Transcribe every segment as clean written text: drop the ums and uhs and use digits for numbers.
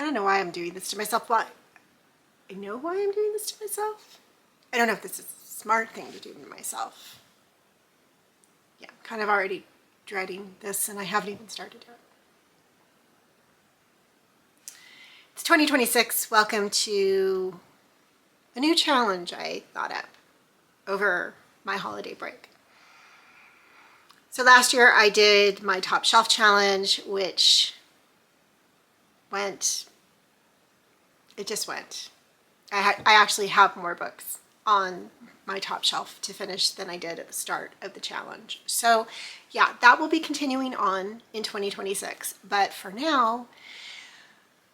don't know why I'm doing this to myself. Why? I know why I'm doing this to myself. I don't know if this is a smart thing to do to myself. Yeah, I'm kind of already dreading this and I haven't even started yet. It's 2026. Welcome to a new challenge I thought up over my holiday break. So last year I did my top shelf challenge, which it just went. I actually have more books on my top shelf to finish than I did at the start of the challenge. So yeah, that will be continuing on in 2026. But for now,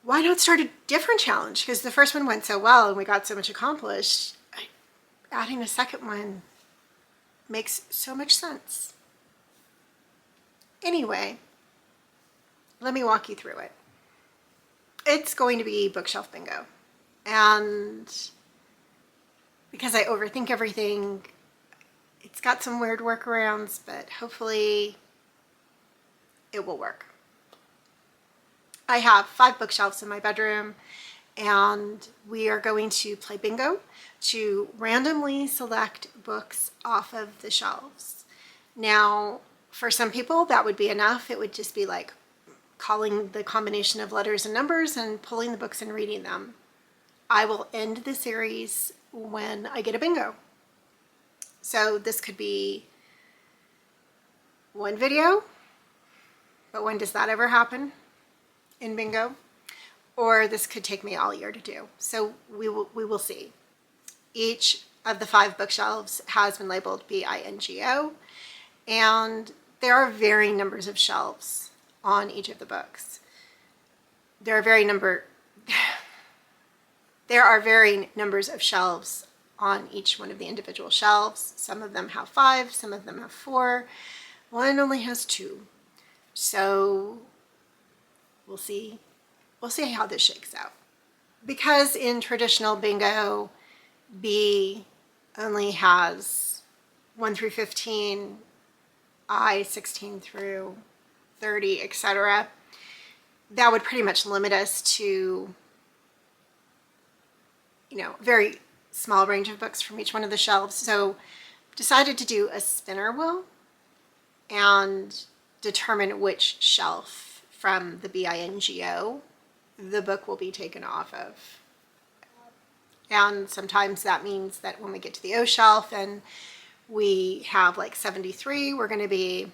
why not start a different challenge? Because the first one went so well and we got so much accomplished. Adding a second one makes so much sense. Anyway, let me walk you through it. It's going to be bookshelf bingo. And because I overthink everything, it's got some weird workarounds, but hopefully it will work. I have 5 bookshelves in my bedroom, and we are going to play bingo to randomly select books off of the shelves. Now, for some people, that would be enough. It would just be like calling the combination of letters and numbers and pulling the books and reading them. I will end the series when I get a bingo. So this could be one video, but when does that ever happen in bingo? Or this could take me all year to do. So we will see. Each of the 5 bookshelves has been labeled BINGO, and there are varying numbers of shelves on each of the books. There are varying numbers of shelves on each one of the individual shelves. Some of them have 5, some of them have 4. One only has 2. So we'll see how this shakes out. Because in traditional bingo, B only has 1 through 15, I 16 through 30, etc. That would pretty much limit us to, a very small range of books from each one of the shelves. So decided to do a spinner wheel and determine which shelf from the BINGO the book will be taken off of. And sometimes that means that when we get to the O shelf and we have like 73, we're going to be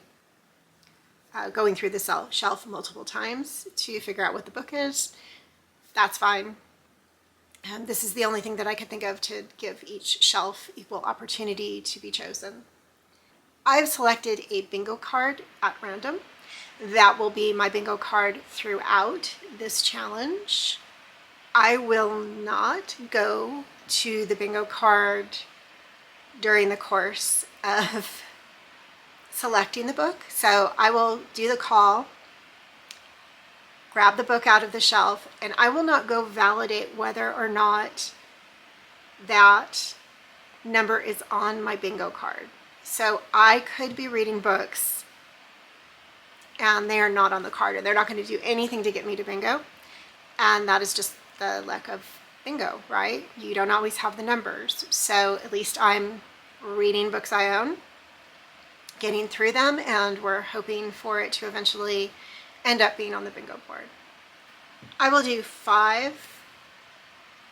going through the shelf multiple times to figure out what the book is. That's fine. And this is the only thing that I could think of to give each shelf equal opportunity to be chosen. I've selected a bingo card at random. That will be my bingo card throughout this challenge. I will not go to the bingo card during the course of selecting the book. So I will do the call, grab the book out of the shelf, and I will not go validate whether or not that number is on my bingo card. So I could be reading books and they are not on the card, and they're not going to do anything to get me to bingo. And that is just the luck of bingo, right? You don't always have the numbers. So at least I'm reading books I own, getting through them, and we're hoping for it to eventually end up being on the bingo board. I will do 5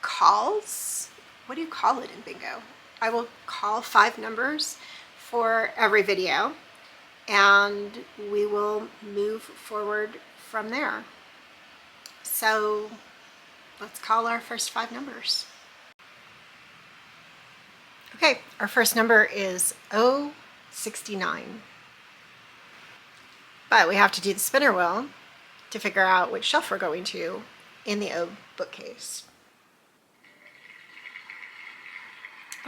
calls. What do you call it in bingo? I will call 5 numbers for every video, and we will move forward from there. So let's call our first 5 numbers. Okay, our first number is 069. But we have to do the spinner wheel to figure out which shelf we're going to in the O bookcase.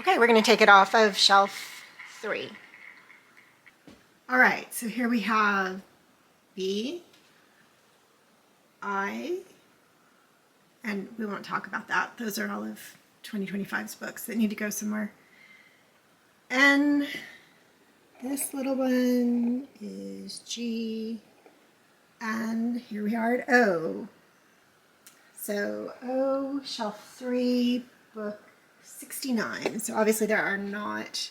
Okay, we're going to take it off of shelf 3. All right, so here we have B, I, and we won't talk about that. Those are all of 2025's books that need to go somewhere. N, this little one is G, and here we are at O. So, shelf 3, book 69. So obviously there are not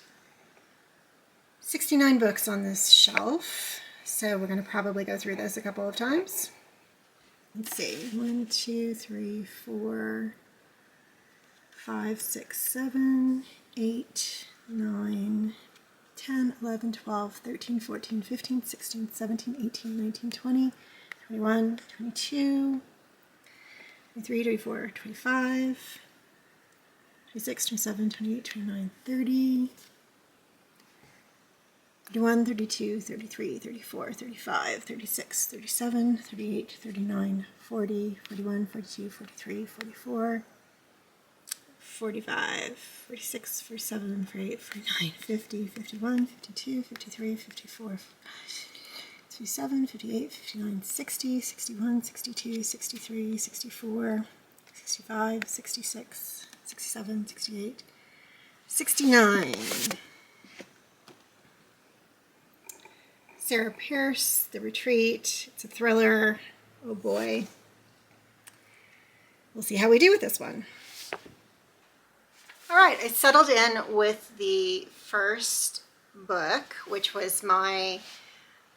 69 books on this shelf. So we're going to probably go through this a couple of times. Let's see, 1, 2, 3, 4, 5, 6, 7, 8, 9, 10, 11, 12, 13, 14, 15, 16, 17, 18, 19, 20, 21, 22, 23, 24, 25, 26, 27, 28, 29, 30, 31, 32, 33, 34, 35, 36, 37, 38, 39, 40, 41, 42, 43, 44, 45, 46, 47, 48, 49, 50, 51, 52, 53, 54, 57, 58, 59, 60, 61, 62, 63, 64, 65, 66, 67, 68, 69. Sarah Pierce, The Retreat. It's a thriller. Oh boy. We'll see how we do with this one. All right, I settled in with the first book, which was my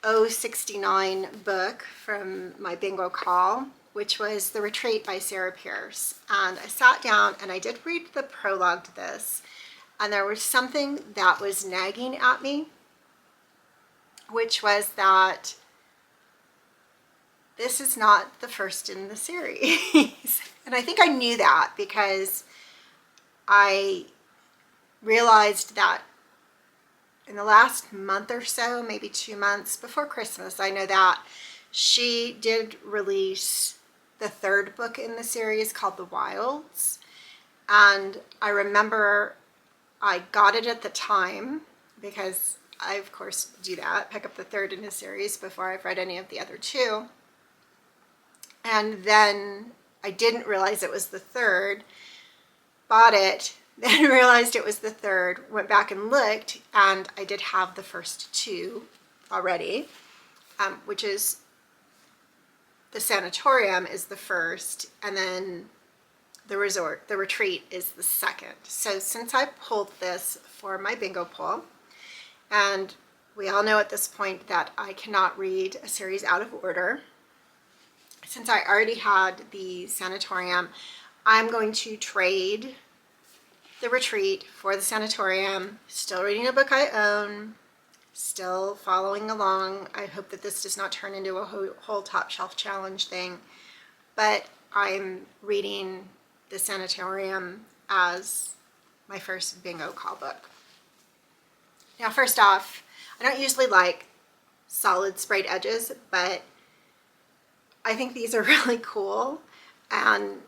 069 book from my bingo call, which was The Retreat by Sarah Pierce. And I sat down and I did read the prologue to this, and there was something that was nagging at me, which was that this is not the first in the series. And I think I knew that because I realized that in the last month or so, maybe 2 months before Christmas, I know that she did release the third book in the series called The Wilds. And I remember I got it at the time because I, of course, do that, pick up the third in a series before I've read any of the other two. And then I didn't realize it was the third, bought it, then realized it was the third, went back and looked, and I did have the first two already, which is the Sanatorium is the first, and then the Retreat is the second. So since I pulled this for my bingo poll, and we all know at this point that I cannot read a series out of order. Since I already had the Sanatorium, I'm going to trade the Retreat for the Sanatorium. Still reading a book I own, still following along. I hope that this does not turn into a whole top shelf challenge thing, but I'm reading the Sanatorium as my first bingo call book. Now, first off, I don't usually like solid sprayed edges, but I think these are really cool, and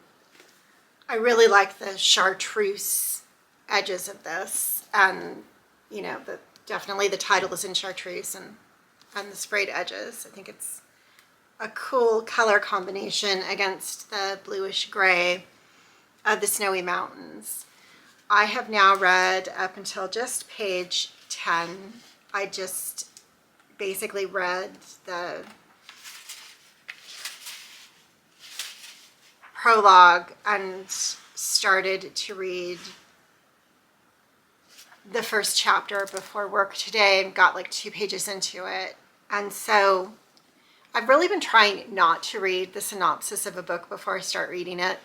I really like the chartreuse edges of this, and you know, definitely the title is in chartreuse and the sprayed edges. I think it's a cool color combination against the bluish gray of the snowy mountains. I have now read up until just page 10. I just basically read the prologue and started to read the first chapter before work today and got like 2 pages into it. And so I've really been trying not to read the synopsis of a book before I start reading it,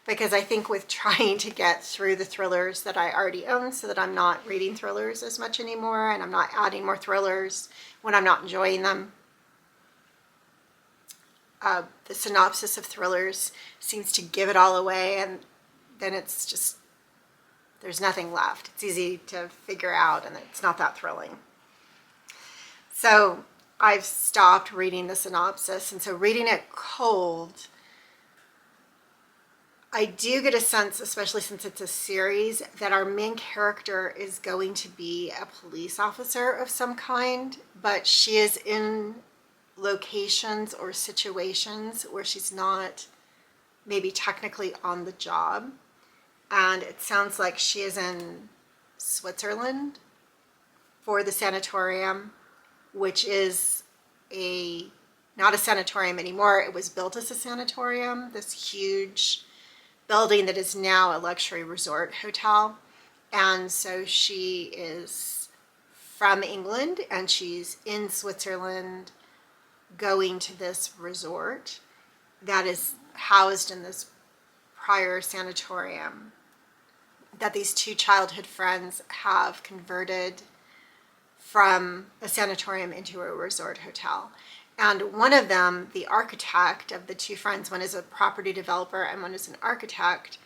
because I think with trying to get through the thrillers that I already own so that I'm not reading thrillers as much anymore and I'm not adding more thrillers when I'm not enjoying them. The synopsis of thrillers seems to give it all away, and then it's just, there's nothing left. It's easy to figure out and it's not that thrilling. So I've stopped reading the synopsis, and so reading it cold, I do get a sense, especially since it's a series, that our main character is going to be a police officer of some kind, but she is in locations or situations where she's not maybe technically on the job. And it sounds like she is in Switzerland for the Sanatorium, which is a not a sanatorium anymore. It was built as a sanatorium, this huge building that is now a luxury resort hotel. And so she is from England and she's in Switzerland going to this resort that is housed in this prior sanatorium that these two childhood friends have converted from a sanatorium into a resort hotel. And one of them, the architect of the two friends, one is a property developer and one is an architect.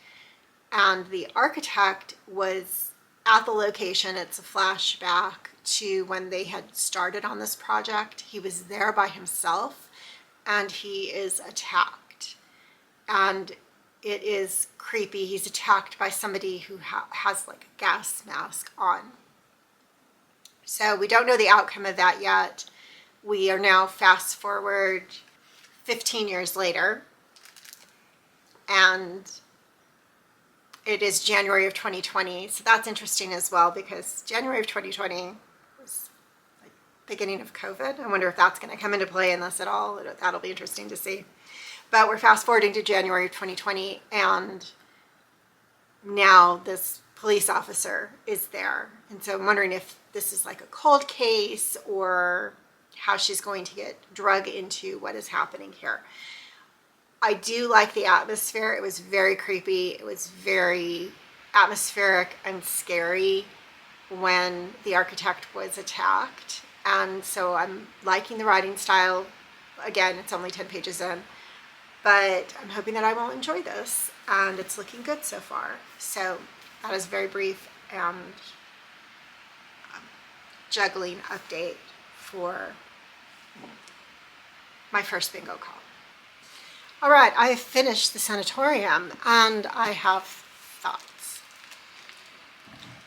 And the architect was at the location. It's a flashback to when they had started on this project. He was there by himself and he is attacked. And it is creepy. He's attacked by somebody who has like a gas mask on. So we don't know the outcome of that yet. We are now fast forward 15 years later, and it is January of 2020. So that's interesting as well, because January of 2020 was like beginning of COVID. I wonder if that's going to come into play in this at all. That'll be interesting to see. But we're fast forwarding to January of 2020, and now this police officer is there. And so I'm wondering if this is like a cold case or how she's going to get drug into what is happening here. I do like the atmosphere. It was very creepy. It was very atmospheric and scary when the architect was attacked. And so I'm liking the writing style. Again, it's only 10 pages in, but I'm hoping that I will enjoy this, and it's looking good so far. So that is very brief and juggling update for my first bingo call. All right, I have finished the sanatorium and I have thoughts.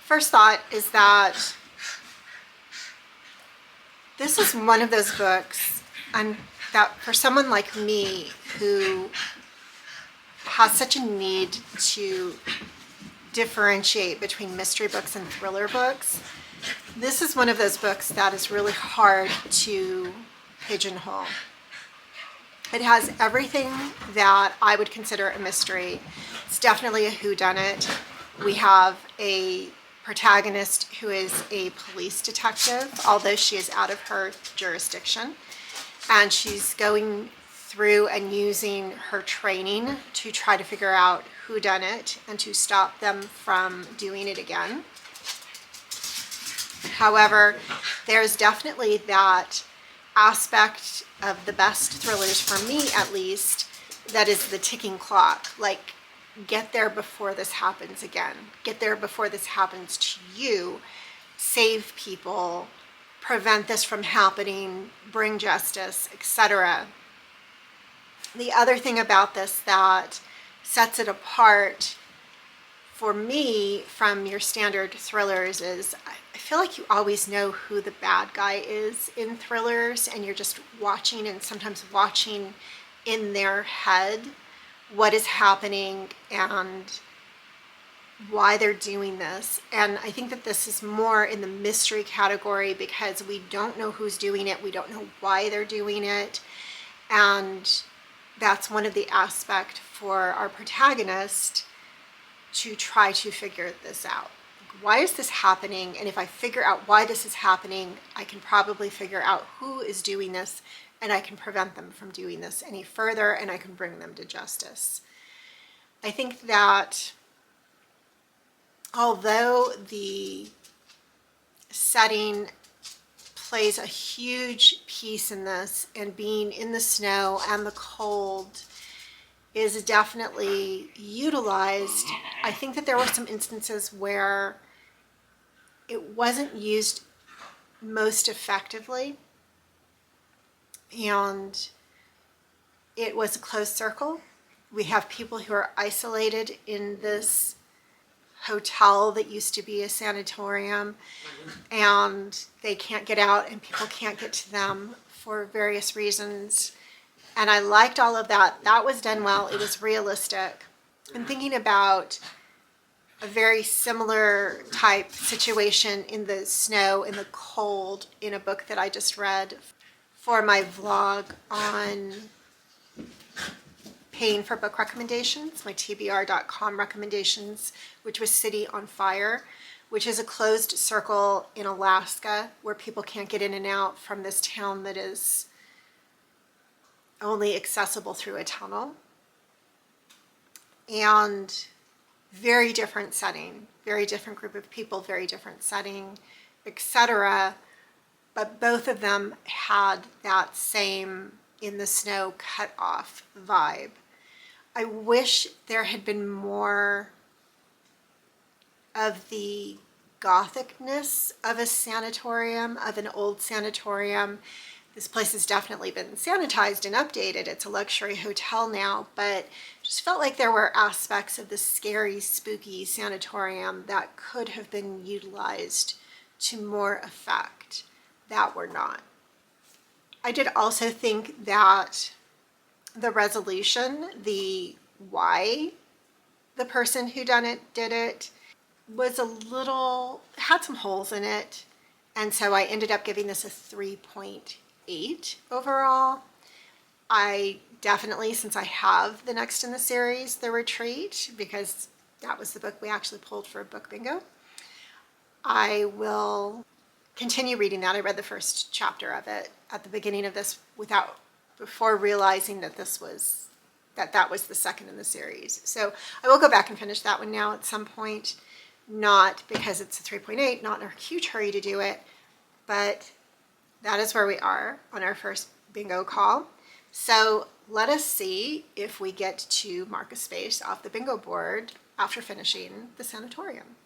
First thought is that this is one of those books, and that for someone like me who has such a need to differentiate between mystery books and thriller books, this is one of those books that is really hard to pigeonhole. It has everything that I would consider a mystery. It's definitely a whodunit. We have a protagonist who is a police detective, although she is out of her jurisdiction. And she's going through and using her training to try to figure out who done it and to stop them from doing it again. However, there's definitely that aspect of the best thrillers, for me at least, that is the ticking clock. Like, get there before this happens again. Get there before this happens to you. Save people. Prevent this from happening. Bring justice, etc. The other thing about this that sets it apart for me from your standard thrillers is I feel like you always know who the bad guy is in thrillers, and you're just watching and sometimes watching in their head what is happening and why they're doing this. And I think that this is more in the mystery category because we don't know who's doing it. We don't know why they're doing it. And that's one of the aspects for our protagonist to try to figure this out. Like, why is this happening? And if I figure out why this is happening, I can probably figure out who is doing this, and I can prevent them from doing this any further, and I can bring them to justice. I think that although the setting plays a huge piece in this, and being in the snow and the cold is definitely utilized, I think that there were some instances where it wasn't used most effectively, and it was a closed circle. We have people who are isolated in this hotel that used to be a sanatorium, and they can't get out and people can't get to them for various reasons. And I liked all of that. That was done well. It was realistic. I'm thinking about a very similar type situation in the snow, in the cold, in a book that I just read for my vlog on paying for book recommendations, my tbr.com recommendations, which was City on Fire, which is a closed circle in Alaska where people can't get in and out from this town that is only accessible through a tunnel. And very different setting, very different group of people, very different setting, etc. But both of them had that same in the snow cut off vibe. I wish there had been more of the gothicness of a sanatorium, of an old sanatorium. This place has definitely been sanitized and updated. It's a luxury hotel now, but just felt like there were aspects of the scary, spooky sanatorium that could have been utilized to more effect that were not. I did also think that the resolution, the why the person who did it, was a little, had some holes in it. And so I ended up giving this a 3.8 overall. I definitely, since I have the next in the series, The Retreat, because that was the book we actually pulled for book bingo, I will continue reading that. I read the first chapter of it at the beginning of this before realizing that that was the second in the series. So I will go back and finish that one now at some point, not because it's a 3.8, not in a huge hurry to do it, but that is where we are on our first bingo call. So let us see if we get to mark a space off the bingo board after finishing the sanatorium.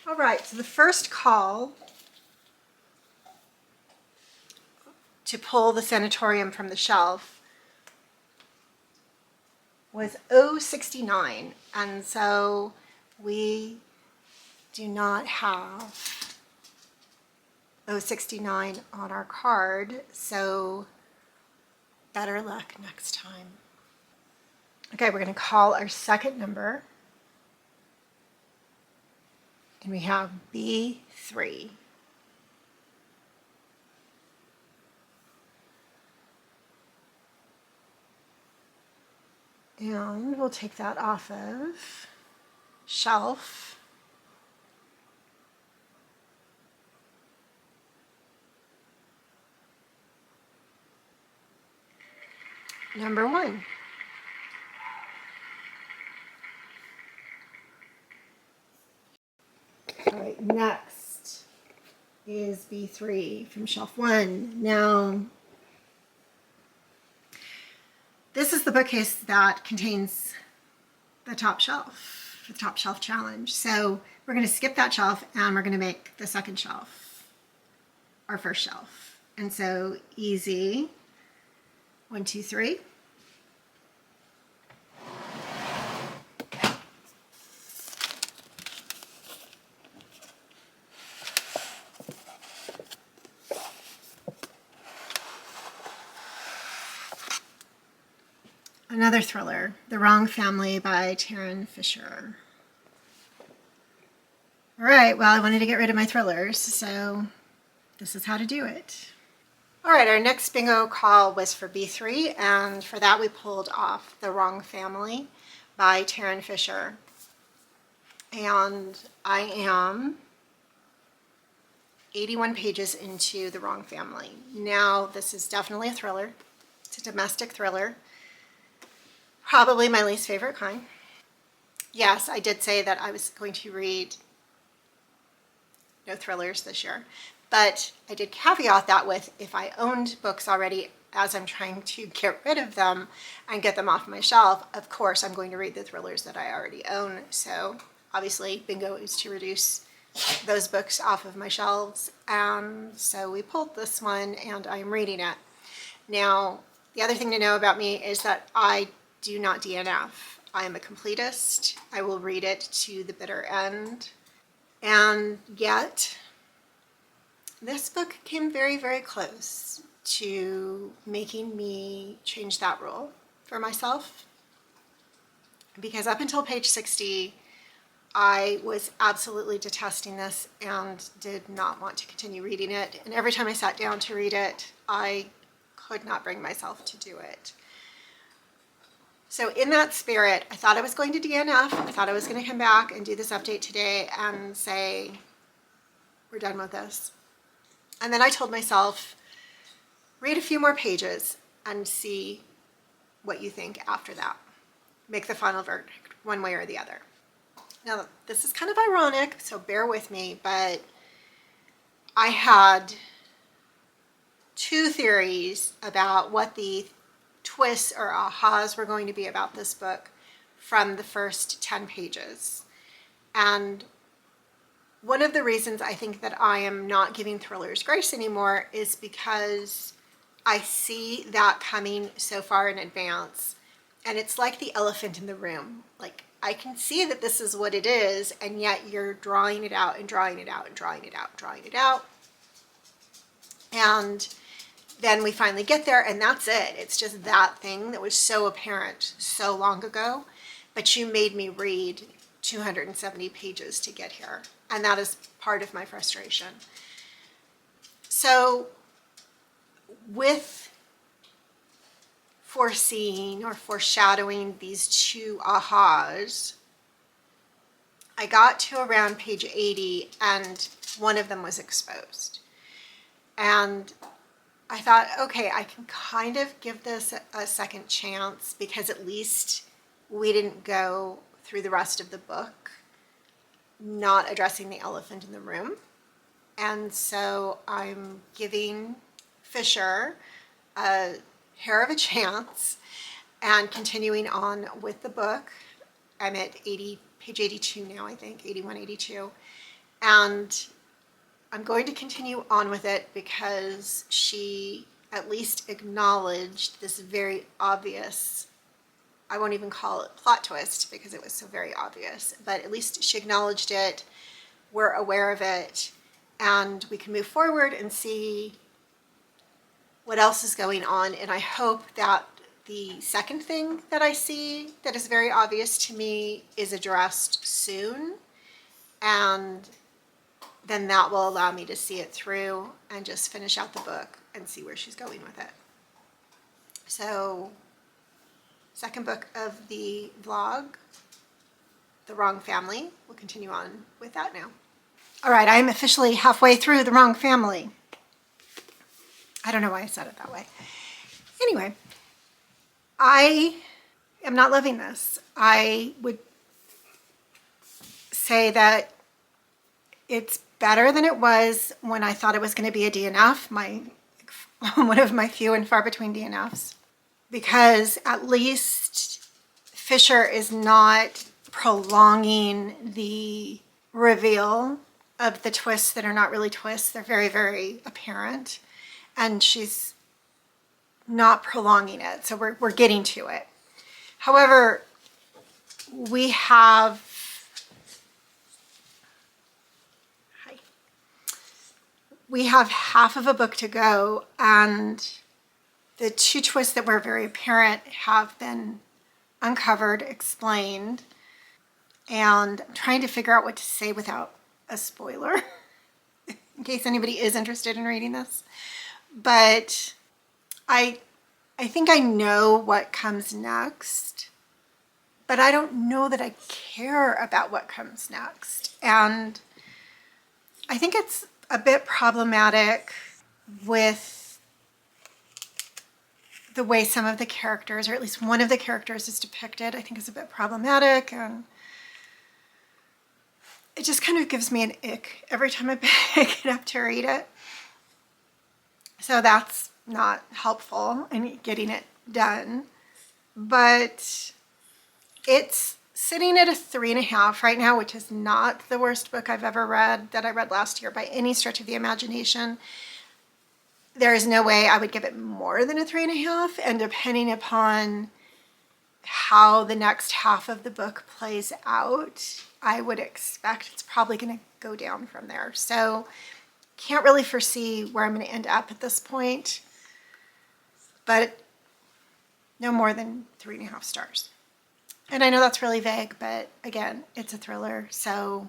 All right, so the first call to pull the sanatorium from the shelf was 069, and so we do not have 069 on our card, so better luck next time. Okay, we're going to call our second number, and we have B3. And we'll take that off of shelf. Number 1. All right, next is B3 from shelf 1. Now, this is the bookcase that contains the top shelf challenge. So we're going to skip that shelf and we're going to make the second shelf our first shelf. And so easy, 1, 2, 3. Another thriller, The Wrong Family by Taryn Fisher. All right, well, I wanted to get rid of my thrillers, so this is how to do it. All right, our next bingo call was for B3, and for that we pulled off The Wrong Family by Taryn Fisher. And I am 81 pages into The Wrong Family. Now, this is definitely a thriller. It's a domestic thriller. Probably my least favorite kind. Yes, I did say that I was going to read no thrillers this year, but I did caveat that with if I owned books already as I'm trying to get rid of them and get them off my shelf, of course I'm going to read the thrillers that I already own. So obviously bingo is to reduce those books off of my shelves, and so we pulled this one and I'm reading it. Now, the other thing to know about me is that I do not DNF. I am a completist. I will read it to the bitter end. And yet, this book came very, very close to making me change that rule for myself. Because up until page 60, I was absolutely detesting this and did not want to continue reading it. And every time I sat down to read it, I could not bring myself to do it. So in that spirit, I thought I was going to DNF. I thought I was going to come back and do this update today and say, we're done with this. And then I told myself, read a few more pages and see what you think after that. Make the final verdict one way or the other. Now, this is kind of ironic, so bear with me, but I had two theories about what the twists or ahas were going to be about this book from the first 10 pages. And one of the reasons I think that I am not giving thrillers grace anymore is because I see that coming so far in advance. And it's like the elephant in the room. Like, I can see that this is what it is, and yet you're drawing it out and drawing it out and drawing it out and drawing it out. And then we finally get there, and that's it. It's just that thing that was so apparent so long ago, but you made me read 270 pages to get here. And that is part of my frustration. So with foreseeing or foreshadowing these two ahas, I got to around page 80 and one of them was exposed. And I thought, okay, I can kind of give this a second chance because at least we didn't go through the rest of the book not addressing the elephant in the room. And so I'm giving Fisher a hair of a chance and continuing on with the book. I'm at page 82 now, I think, 81, 82. And I'm going to continue on with it because she at least acknowledged this very obvious, I won't even call it plot twist because it was so very obvious, but at least she acknowledged it, we're aware of it, and we can move forward and see what else is going on. And I hope that the second thing that I see that is very obvious to me is addressed soon, and then that will allow me to see it through and just finish out the book and see where she's going with it. So, second book of the vlog, The Wrong Family. We'll continue on with that now. All right, I am officially halfway through The Wrong Family. I don't know why I said it that way. Anyway, I am not loving this. I would say that it's better than it was when I thought it was going to be a DNF, one of my few and far between DNFs, because at least Fisher is not prolonging the reveal of the twists that are not really twists. They're very, very apparent. And she's not prolonging it. So we're getting to it. However, we have half of a book to go, and the two twists that were very apparent have been uncovered, explained, and I'm trying to figure out what to say without a spoiler in case anybody is interested in reading this. But I think I know what comes next, but I don't know that I care about what comes next. And I think it's a bit problematic with the way some of the characters, or at least one of the characters, is depicted. I think it's a bit problematic, and it just kind of gives me an ick every time I pick it up to read it. So that's not helpful in getting it done. But it's sitting at a 3.5 right now, which is not the worst book I've ever read that I read last year by any stretch of the imagination. There is no way I would give it more than a 3.5, and depending upon how the next half of the book plays out, I would expect it's probably going to go down from there. So can't really foresee where I'm going to end up at this point, but no more than 3.5 stars. And I know that's really vague, but again, it's a thriller, so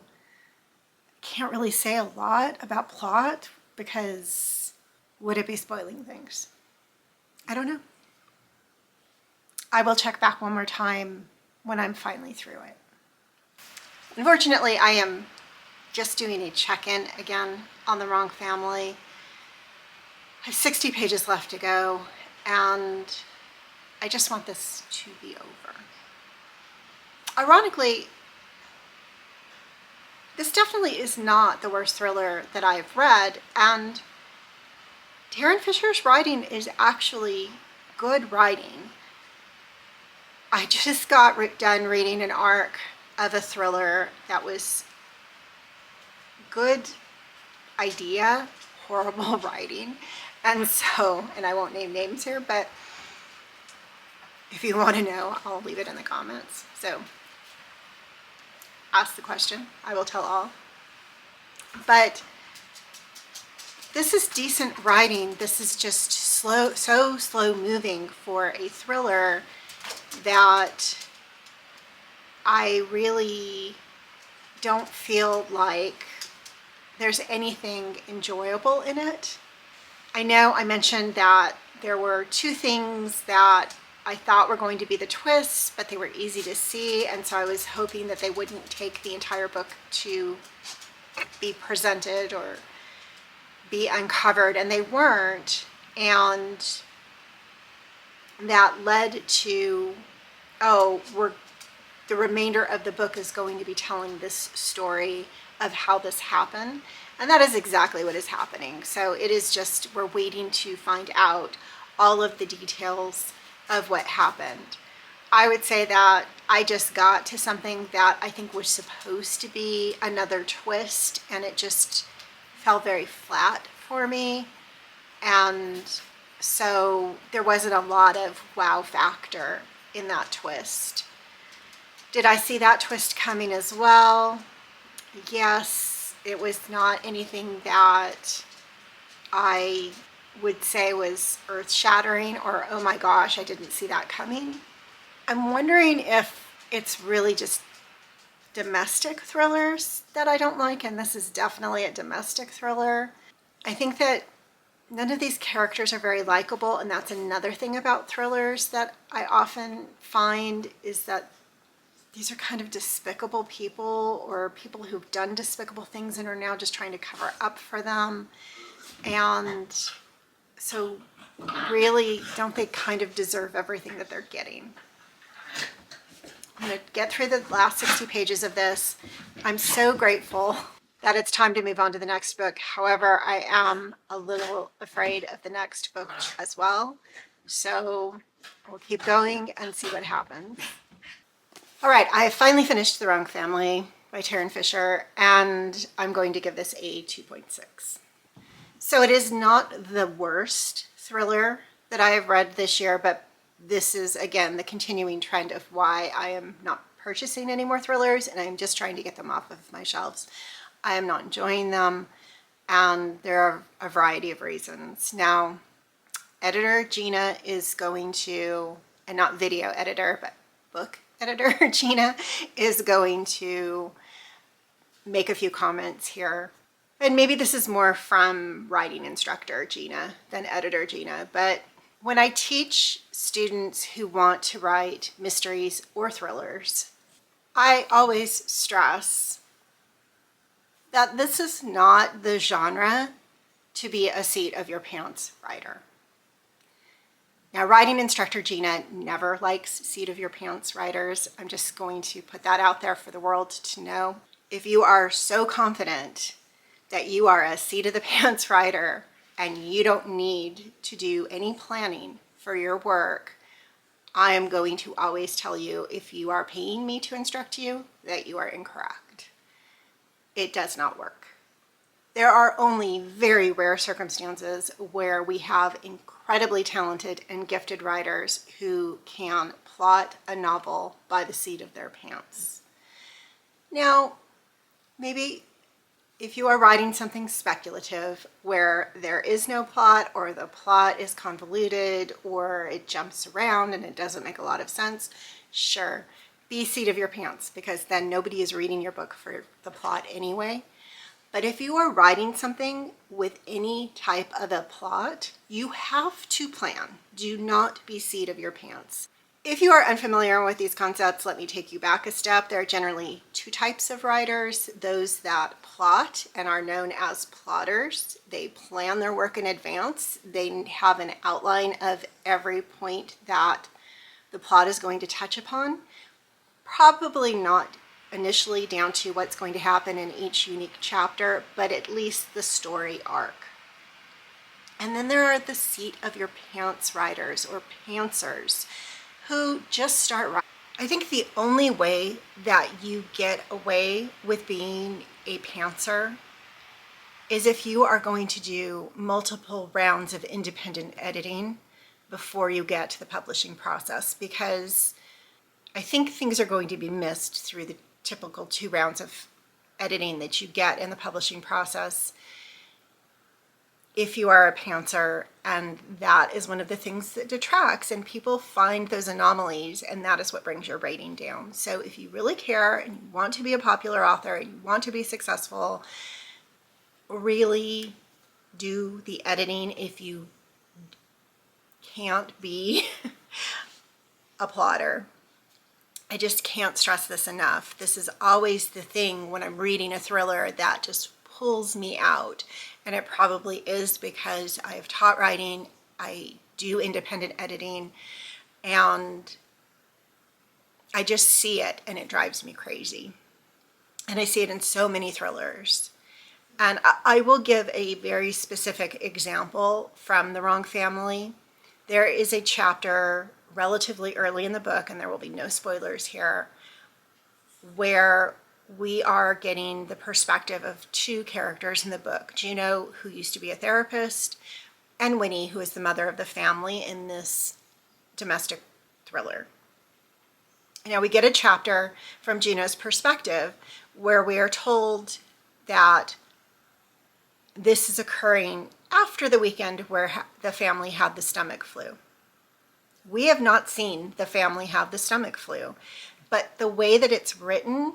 I can't really say a lot about plot because would it be spoiling things? I don't know. I will check back one more time when I'm finally through it. Unfortunately, I am just doing a check-in again on The Wrong Family. I have 60 pages left to go, and I just want this to be over. Ironically, this definitely is not the worst thriller that I've read, and Tarryn Fisher's writing is actually good writing. I just got done reading an arc of a thriller that was good idea, horrible writing. And so, and I won't name names here, but if you want to know, I'll leave it in the comments. So ask the question, I will tell all. But this is decent writing. This is just slow, so slow moving for a thriller that I really don't feel like there's anything enjoyable in it. I know I mentioned that there were two things that I thought were going to be the twists, but they were easy to see, and so I was hoping that they wouldn't take the entire book to be presented or be uncovered, and they weren't, and that led to, the remainder of the book is going to be telling this story of how this happened, and that is exactly what is happening. So it is just, we're waiting to find out all of the details of what happened. I would say that I just got to something that I think was supposed to be another twist, and it just fell very flat for me, and so there wasn't a lot of wow factor in that twist. Did I see that twist coming as well? Yes. It was not anything that I would say was earth-shattering or, oh my gosh, I didn't see that coming. I'm wondering if it's really just domestic thrillers that I don't like, and this is definitely a domestic thriller. I think that none of these characters are very likable, and that's another thing about thrillers that I often find, is that these are kind of despicable people, or people who've done despicable things and are now just trying to cover up for them. And so really, don't they kind of deserve everything that they're getting? I'm going to get through the last 60 pages of this. I'm so grateful that it's time to move on to the next book. However, I am a little afraid of the next book as well. So we'll keep going and see what happens. All right, I have finally finished The Wrong Family by Tarryn Fisher, and I'm going to give this a 2.6. So it is not the worst thriller that I have read this year, but this is, again, the continuing trend of why I am not purchasing any more thrillers, and I'm just trying to get them off of my shelves. I am not enjoying them, and there are a variety of reasons. Now, editor Gina is going to, and not video editor, but book editor Gina is going to make a few comments here. And maybe this is more from writing instructor Gina than editor Gina, but when I teach students who want to write mysteries or thrillers, I always stress that this is not the genre to be a seat of your pants writer. Now, writing instructor Gina never likes seat of your pants writers. I'm just going to put that out there for the world to know. If you are so confident that you are a seat of the pants writer and you don't need to do any planning for your work, I am going to always tell you, if you are paying me to instruct you, that you are incorrect. It does not work. There are only very rare circumstances where we have incredibly talented and gifted writers who can plot a novel by the seat of their pants. Now, maybe if you are writing something speculative where there is no plot, or the plot is convoluted, or it jumps around and it doesn't make a lot of sense, sure, be seat of your pants, because then nobody is reading your book for the plot anyway. But if you are writing something with any type of a plot, you have to plan. Do not be seat of your pants. If you are unfamiliar with these concepts, let me take you back a step. There are generally two types of writers: those that plot and are known as plotters. They plan their work in advance. They have an outline of every point that the plot is going to touch upon. Probably not initially down to what's going to happen in each unique chapter, but at least the story arc. And then there are the seat of your pants writers, or pantsers, who just start writing. I think the only way that you get away with being a pantser is if you are going to do multiple rounds of independent editing before you get to the publishing process, because I think things are going to be missed through the typical 2 rounds of editing that you get in the publishing process if you are a pantser, and that is one of the things that detracts, and people find those anomalies, and that is what brings your rating down. So if you really care and you want to be a popular author and you want to be successful, really do the editing. If you can't be a plotter, I just can't stress this enough. This is always the thing when I'm reading a thriller that just pulls me out. And it probably is because I have taught writing, I do independent editing, and I just see it and it drives me crazy. And I see it in so many thrillers. And I will give a very specific example from The Wrong Family. There is a chapter relatively early in the book, and there will be no spoilers here, where we are getting the perspective of 2 characters in the book: Juno, who used to be a therapist, and Winnie, who is the mother of the family in this domestic thriller. Now we get a chapter from Juno's perspective where we are told that this is occurring after the weekend where the family had the stomach flu. We have not seen the family have the stomach flu, but the way that it's written,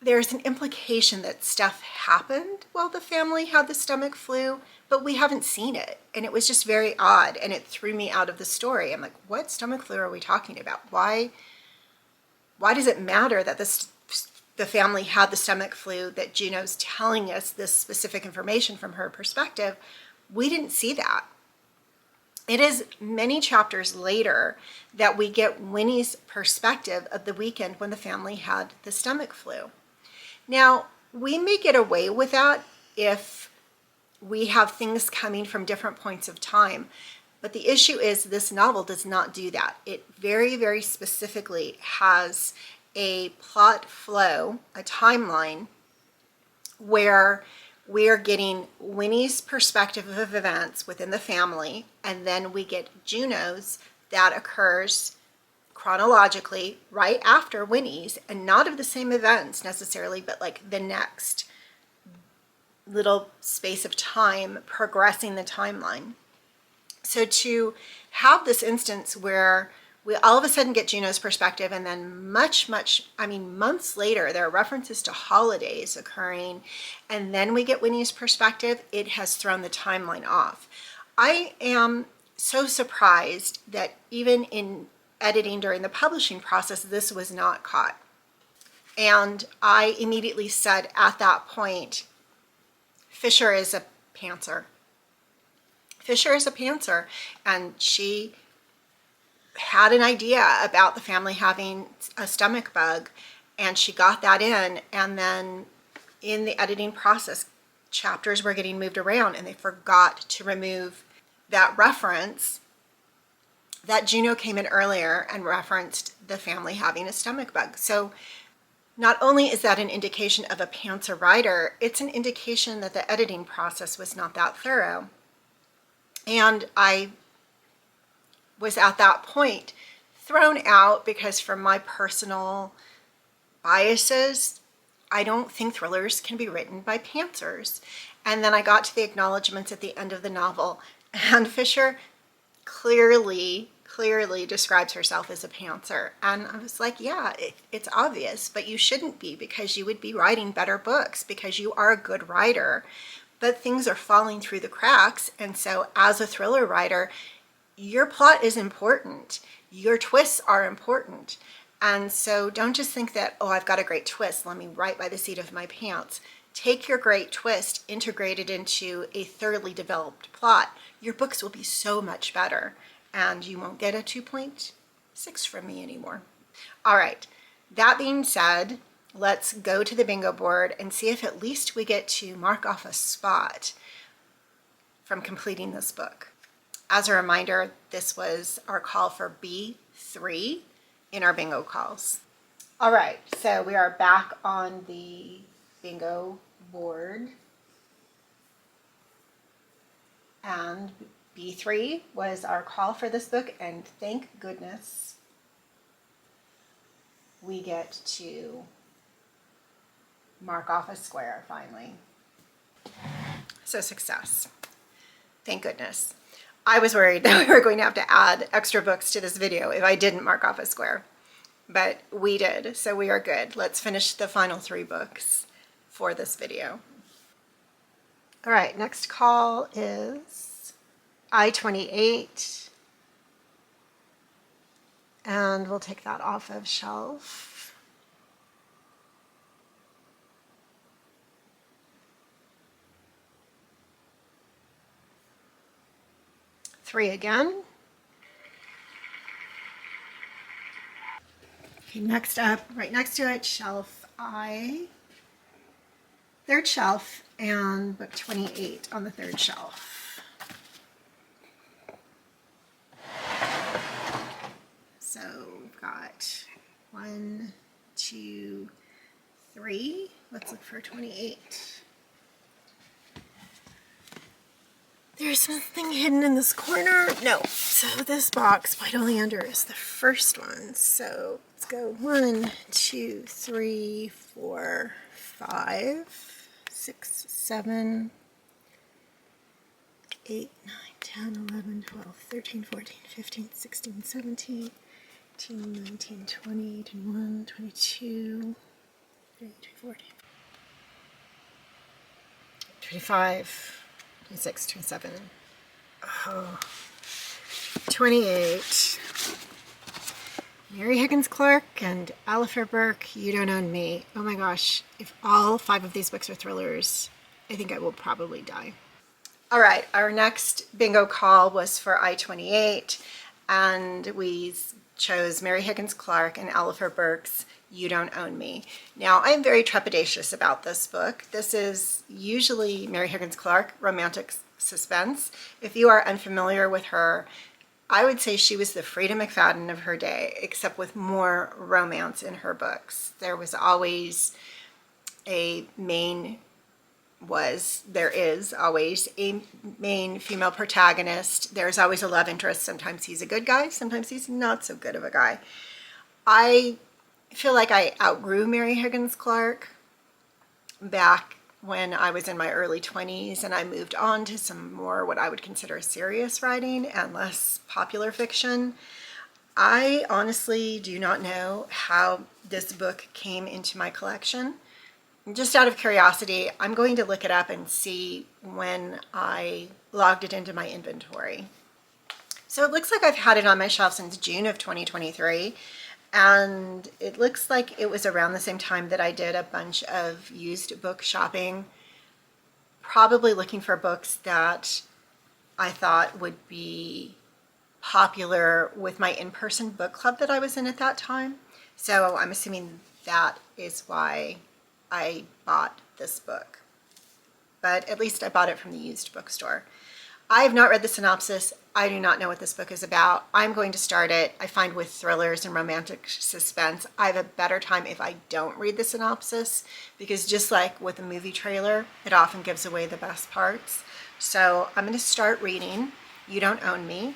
there's an implication that stuff happened while the family had the stomach flu, but we haven't seen it. And it was just very odd, and it threw me out of the story. I'm like, what stomach flu are we talking about? Why does it matter that the family had the stomach flu, that Juno's telling us this specific information from her perspective? We didn't see that. It is many chapters later that we get Winnie's perspective of the weekend when the family had the stomach flu. Now, we may get away with that if we have things coming from different points of time, but the issue is this novel does not do that. It very, very specifically has a plot flow, a timeline, where we are getting Winnie's perspective of events within the family, and then we get Juno's that occurs chronologically right after Winnie's, and not of the same events necessarily, but like the next little space of time progressing the timeline. So to have this instance where we all of a sudden get Juno's perspective, and then months later, there are references to holidays occurring, and then we get Winnie's perspective, it has thrown the timeline off. I am so surprised that even in editing during the publishing process, this was not caught. And I immediately said at that point, Fisher is a pantser. Fisher is a pantser, and she had an idea about the family having a stomach bug, and she got that in, and then in the editing process, chapters were getting moved around, and they forgot to remove that reference that Juno came in earlier and referenced the family having a stomach bug. So not only is that an indication of a pantser writer, it's an indication that the editing process was not that thorough. And I was at that point thrown out because, from my personal biases, I don't think thrillers can be written by pantsers. And then I got to the acknowledgments at the end of the novel, and Fisher clearly clearly describes herself as a pantser. And I was like, yeah, it's obvious, but you shouldn't be, because you would be writing better books because you are a good writer. But things are falling through the cracks. And so as a thriller writer, your plot is important. Your twists are important. And so don't just think that, oh, I've got a great twist, let me write by the seat of my pants. Take your great twist, integrate it into a thoroughly developed plot. Your books will be so much better, and you won't get a 2.6 from me anymore. All right, that being said, let's go to the bingo board and see if at least we get to mark off a spot from completing this book. As a reminder, this was our call for B3 in our bingo calls. All right, so we are back on the bingo board. And B3 was our call for this book, and thank goodness we get to mark off a square finally. So success. Thank goodness. I was worried that we were going to have to add extra books to this video if I didn't mark off a square, but we did, so we are good. Let's finish the final 3 books for this video. All right, next call is I-28, and we'll take that off of shelf. Three again. Okay, next up, right next to it, shelf I, third shelf, and book 28 on the third shelf. So we've got 1, 2, 3. Let's look for 28. There's something hidden in this corner. No. So this box, White Oleander, is the first one. So let's go 1, 2, 3, 4, 5, 6, 7, 8, 9, 10, 11, 12, 13, 14, 15, 16, 17, 18, 19, 20, 21, 22, 23, 24, 25. 26, 27, 28. Mary Higgins Clark and Alistair Burke, You Don't Own Me. Oh my gosh, if all 5 of these books are thrillers, I think I will probably die. All right, our next bingo call was for I-28, and we chose Mary Higgins Clark and Alistair Burke's You Don't Own Me. Now, I am very trepidatious about this book. This is usually Mary Higgins Clark, romantic suspense. If you are unfamiliar with her, I would say she was the Frida McFadden of her day, except with more romance in her books. There is always a main female protagonist. There's always a love interest. Sometimes he's a good guy, sometimes he's not so good of a guy. I feel like I outgrew Mary Higgins Clark back when I was in my early 20s, and I moved on to some more what I would consider serious writing and less popular fiction. I honestly do not know how this book came into my collection. Just out of curiosity, I'm going to look it up and see when I logged it into my inventory. So it looks like I've had it on my shelf since June of 2023. And it looks like it was around the same time that I did a bunch of used book shopping, probably looking for books that I thought would be popular with my in-person book club that I was in at that time. So I'm assuming that is why I bought this book. But at least I bought it from the used bookstore. I have not read the synopsis. I do not know what this book is about. I'm going to start it. I find with thrillers and romantic suspense, I have a better time if I don't read the synopsis, because just like with a movie trailer, it often gives away the best parts. So I'm going to start reading You Don't Own Me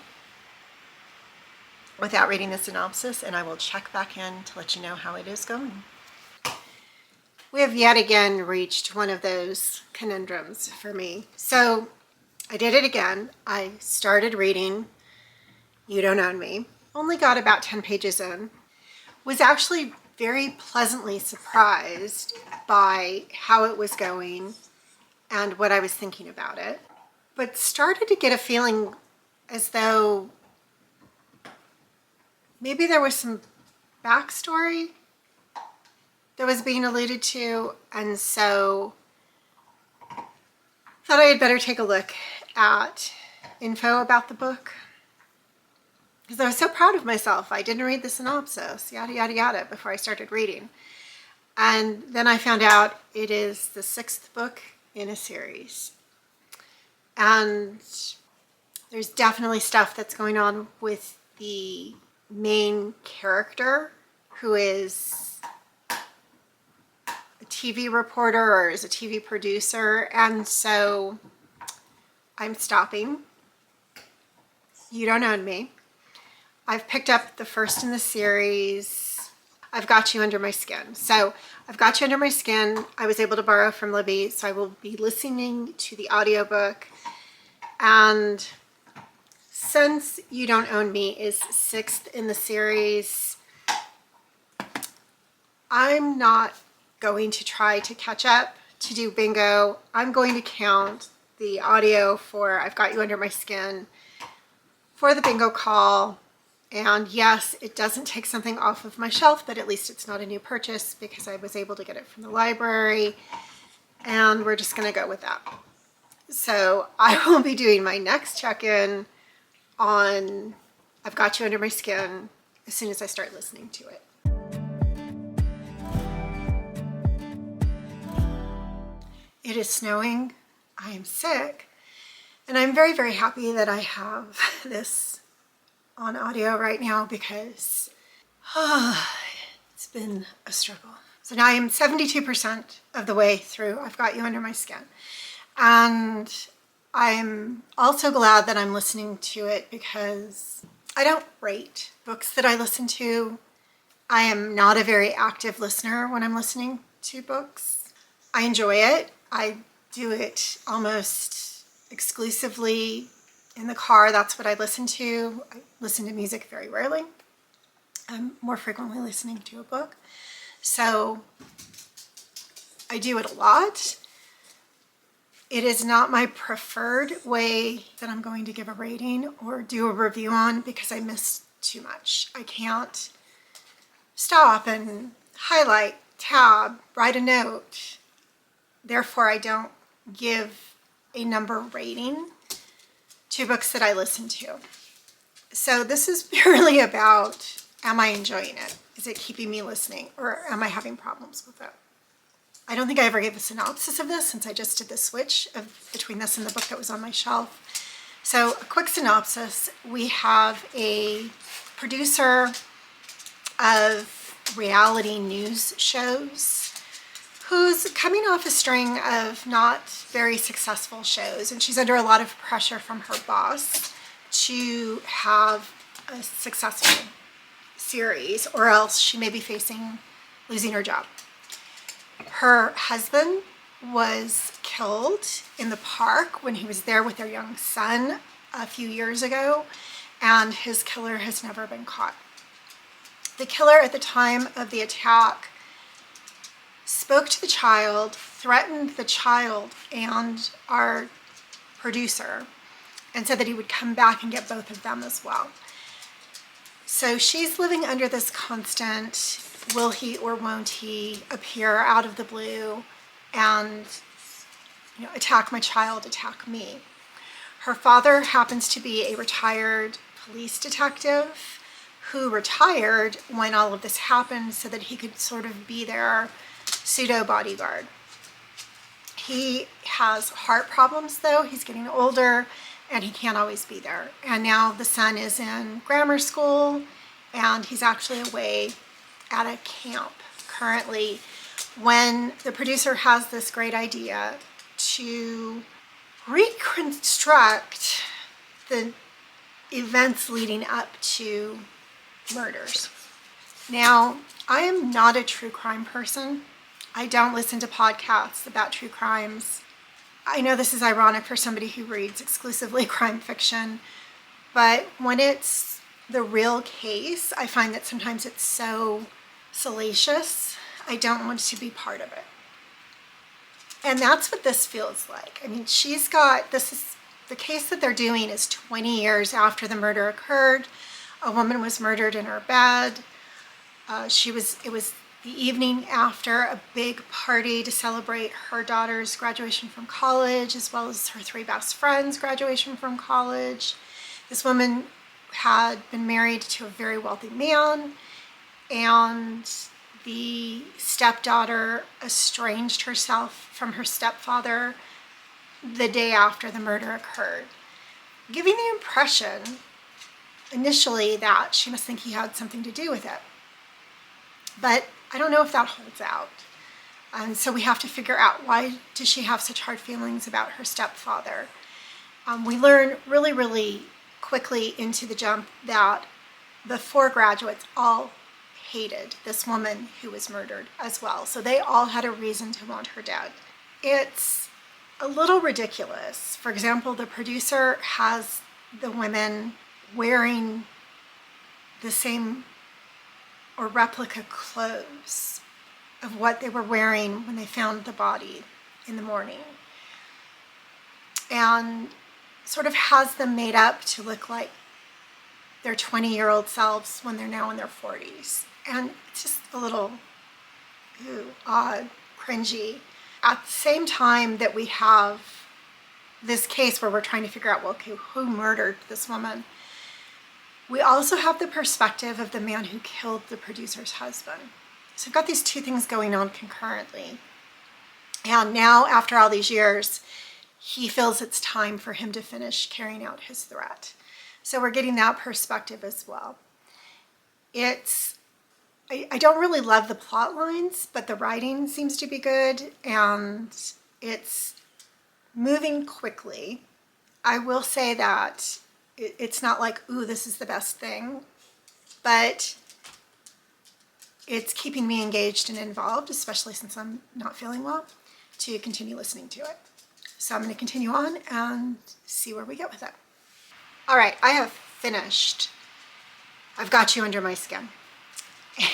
without reading the synopsis, and I will check back in to let you know how it is going. We have yet again reached one of those conundrums for me. So I did it again. I started reading You Don't Own Me. Only got about 10 pages in. Was actually very pleasantly surprised by how it was going and what I was thinking about it, but started to get a feeling as though maybe there was some backstory that was being alluded to, and so thought I had better take a look at info about the book, because I was so proud of myself. I didn't read the synopsis, yada, yada, yada, before I started reading. And then I found out it is the 6th book in a series. And there's definitely stuff that's going on with the main character, who is a TV reporter or is a TV producer. And so I'm stopping. You Don't Own Me. I've picked up the first in the series. I've Got You Under My Skin. So I've Got You Under My Skin, I was able to borrow from Libby, so I will be listening to the audiobook. And since You Don't Own Me is 6th in the series, I'm not going to try to catch up to do bingo. I'm going to count the audio for I've Got You Under My Skin for the bingo call. And yes, it doesn't take something off of my shelf, but at least it's not a new purchase because I was able to get it from the library, and we're just going to go with that. So I will be doing my next check-in on I've Got You Under My Skin as soon as I start listening to it. It is snowing. I am sick, and I'm very, very happy that I have this on audio right now because it's been a struggle. So now I am 72% of the way through I've Got You Under My Skin. And I'm also glad that I'm listening to it because I don't rate books that I listen to. I am not a very active listener when I'm listening to books. I enjoy it. I do it almost exclusively in the car. That's what I listen to. I listen to music very rarely. I'm more frequently listening to a book. So I do it a lot. It is not my preferred way that I'm going to give a rating or do a review on because I miss too much. I can't stop and highlight, tab, write a note. Therefore, I don't give a number rating to books that I listen to. So this is purely about, am I enjoying it? Is it keeping me listening, or am I having problems with it? I don't think I ever gave a synopsis of this since I just did the switch between this and the book that was on my shelf. So a quick synopsis. We have a producer of reality news shows who's coming off a string of not very successful shows, and she's under a lot of pressure from her boss to have a successful series, or else she may be facing losing her job. Her husband was killed in the park when he was there with their young son a few years ago, and his killer has never been caught. The killer at the time of the attack spoke to the child, threatened the child and our producer, and said that he would come back and get both of them as well. So she's living under this constant, will he or won't he appear out of the blue and attack my child, attack me. Her father happens to be a retired police detective who retired when all of this happened so that he could sort of be their pseudo bodyguard. He has heart problems though. He's getting older and he can't always be there. And now the son is in grammar school and he's actually away at a camp currently when the producer has this great idea to reconstruct the events leading up to murders. Now, I am not a true crime person. I don't listen to podcasts about true crimes. I know this is ironic for somebody who reads exclusively crime fiction, But when it's the real case, I find that sometimes it's so salacious, I don't want to be part of it. And that's what this feels like. I mean, the case that they're doing is 20 years after the murder occurred. A woman was murdered in her bed. It was the evening after a big party to celebrate her daughter's graduation from college, as well as her 3 best friends' graduation from college. This woman had been married to a very wealthy man, and the stepdaughter estranged herself from her stepfather the day after the murder occurred, giving the impression initially that she must think he had something to do with it. But I don't know if that holds out. And so we have to figure out, why does she have such hard feelings about her stepfather? We learn really, really quickly into the jump that the 4 graduates all hated this woman who was murdered as well. So they all had a reason to want her dead. It's a little ridiculous. For example, the producer has the women wearing the same or replica clothes of what they were wearing when they found the body in the morning, and sort of has them made up to look like their 20-year-old selves when they're now in their 40s. And it's just a little odd, cringy. At the same time that we have this case where we're trying to figure out, well, okay, who murdered this woman? We also have the perspective of the man who killed the producer's husband. So I've got these 2 things going on concurrently. And now, after all these years, he feels it's time for him to finish carrying out his threat. So we're getting that perspective as well. I don't really love the plot lines, but the writing seems to be good, and it's moving quickly. I will say that it's not like, ooh, this is the best thing, but it's keeping me engaged and involved, especially since I'm not feeling well, to continue listening to it. So I'm going to continue on and see where we get with it. All right, I have finished I've Got You Under My Skin.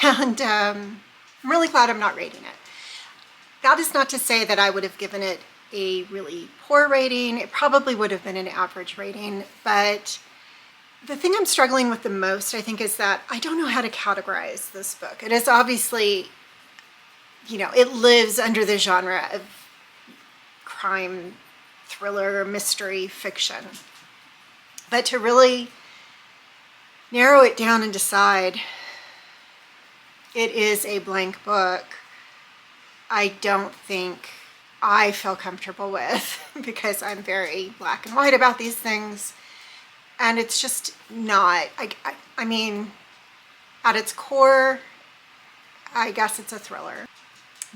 And I'm really glad I'm not rating it. That is not to say that I would have given it a really poor rating. It probably would have been an average rating, but the thing I'm struggling with the most, I think, is that I don't know how to categorize this book. It is obviously, it lives under the genre of crime, thriller, mystery, fiction. But to really narrow it down and decide it is a blank book, I don't think I feel comfortable with, because I'm very black and white about these things. And it's just not, I mean, at its core, I guess it's a thriller.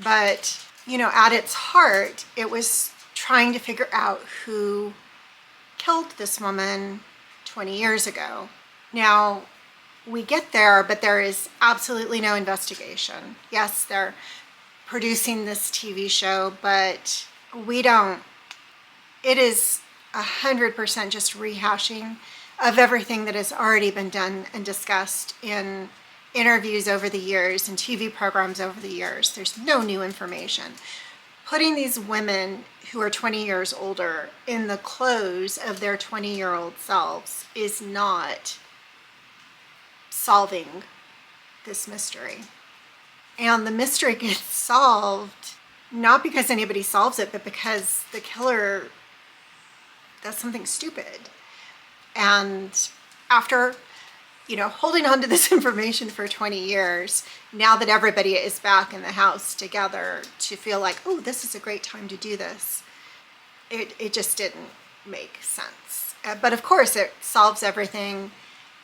But, at its heart, it was trying to figure out who killed this woman 20 years ago. Now, we get there, but there is absolutely no investigation. Yes, they're producing this TV show, but it is 100% just rehashing of everything that has already been done and discussed in interviews over the years and TV programs over the years. There's no new information. Putting these women who are 20 years older in the clothes of their 20-year-old selves is not solving this mystery. And the mystery gets solved not because anybody solves it, but because the killer does something stupid. And after, holding on to this information for 20 years, now that everybody is back in the house together, to feel like, oh, this is a great time to do this, it just didn't make sense. But of course, it solves everything.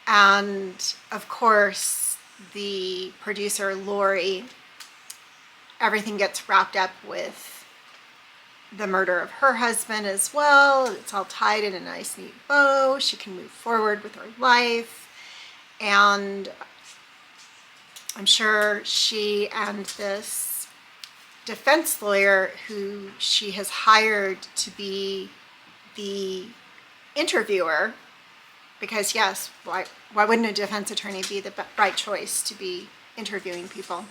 And of course, the producer, Lori, everything gets wrapped up with the murder of her husband as well. It's all tied in a nice, neat bow. She can move forward with her life. And I'm sure she and this defense lawyer who she has hired to be the interviewer Because yes, why wouldn't a defense attorney be the right choice to be interviewing people?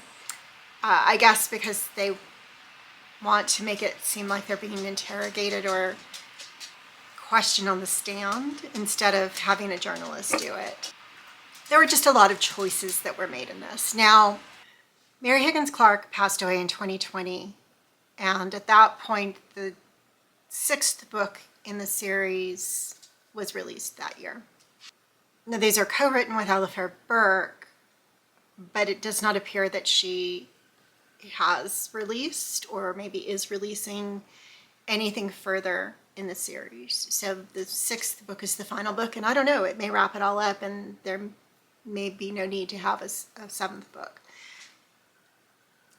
I guess because they want to make it seem like they're being interrogated or questioned on the stand instead of having a journalist do it. There were just a lot of choices that were made in this. Now, Mary Higgins Clark passed away in 2020, and at that point, the 6th book in the series was released that year. Now, these are co-written with Ella Fair Burke, but it does not appear that she has released or maybe is releasing anything further in the series. So the 6th book is the final book, and I don't know, it may wrap it all up and there may be no need to have a 7th book.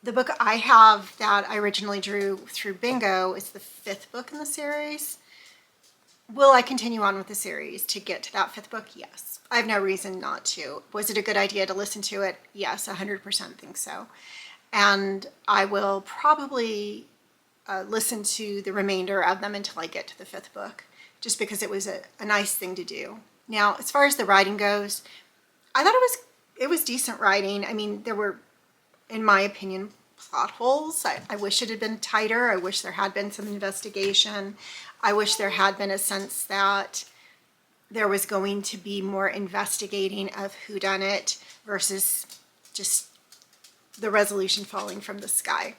The book I have that I originally drew through Bingo is the 5th book in the series. Will I continue on with the series to get to that 5th book? Yes. I have no reason not to. Was it a good idea to listen to it? Yes, 100% think so. And I will probably listen to the remainder of them until I get to the 5th book, just because it was a nice thing to do. Now, as far as the writing goes, I thought it was decent writing. I mean, there were, in my opinion, plot holes. I wish it had been tighter. I wish there had been some investigation. I wish there had been a sense that there was going to be more investigating of whodunit versus just the resolution falling from the sky.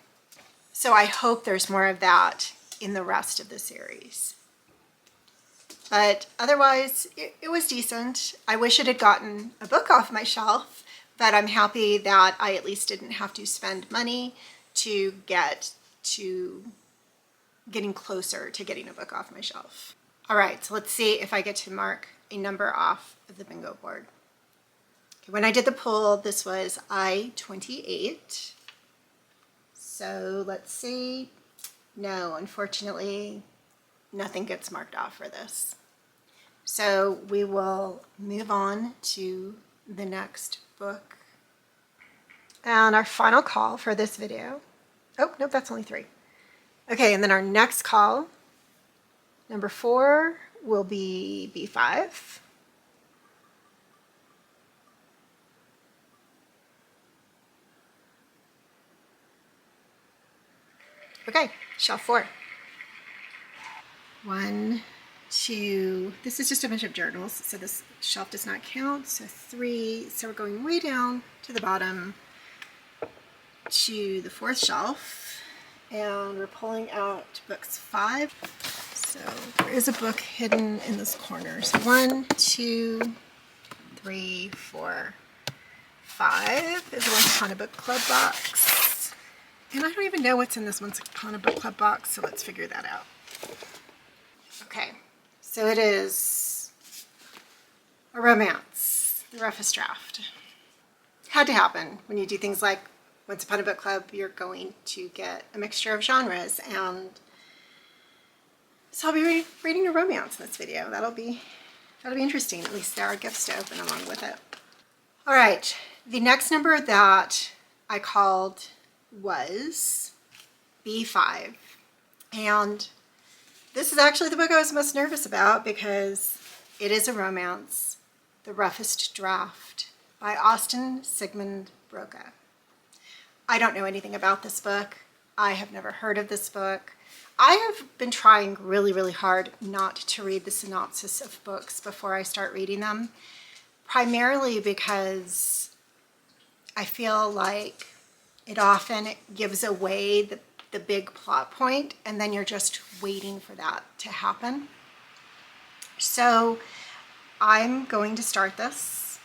So I hope there's more of that in the rest of the series. But otherwise, it was decent. I wish it had gotten a book off my shelf, but I'm happy that I at least didn't have to spend money to get to getting closer to getting a book off my shelf. All right, so let's see if I get to mark a number off of the bingo board. Okay, when I did the pull, this was I-28. So let's see. No, unfortunately, nothing gets marked off for this. So we will move on to the next book. And our final call for this video. Oh, nope, that's only 3. Okay, and then our next call, number 4, will be B5. Okay, shelf 4. 1, 2, this is just a bunch of journals, so this shelf does not count. So 3, so we're going way down to the bottom to the 4th shelf, and we're pulling out books 5. So there is a book hidden in this corner. So 1, 2, 3, 4, 5 is a Once Upon a Book Club box. And I don't even know what's in this Once Upon a Book Club box, so let's figure that out. Okay, so it is a romance, the roughest draft. Had to happen. When you do things like Once Upon a Book Club, you're going to get a mixture of genres, and so I'll be reading a romance in this video. That'll be interesting. At least there are gifts to open along with it. All right, the next number that I called was B5, and this is actually the book I was most nervous about because it is a romance, The Roughest Draft by Austin Sigmund Broca. I don't know anything about this book. I have never heard of this book. I have been trying really, really hard not to read the synopsis of books before I start reading them, primarily because I feel like it often gives away the big plot point, and then you're just waiting for that to happen. So I'm going to start this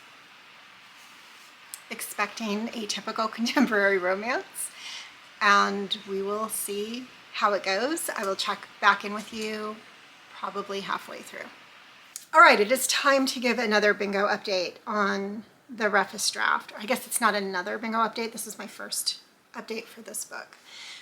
expecting a typical contemporary romance, and we will see how it goes. I will check back in with you probably halfway through. All right, it is time to give another bingo update on The Roughest Draft. I guess it's not another bingo update. This is my first update for this book.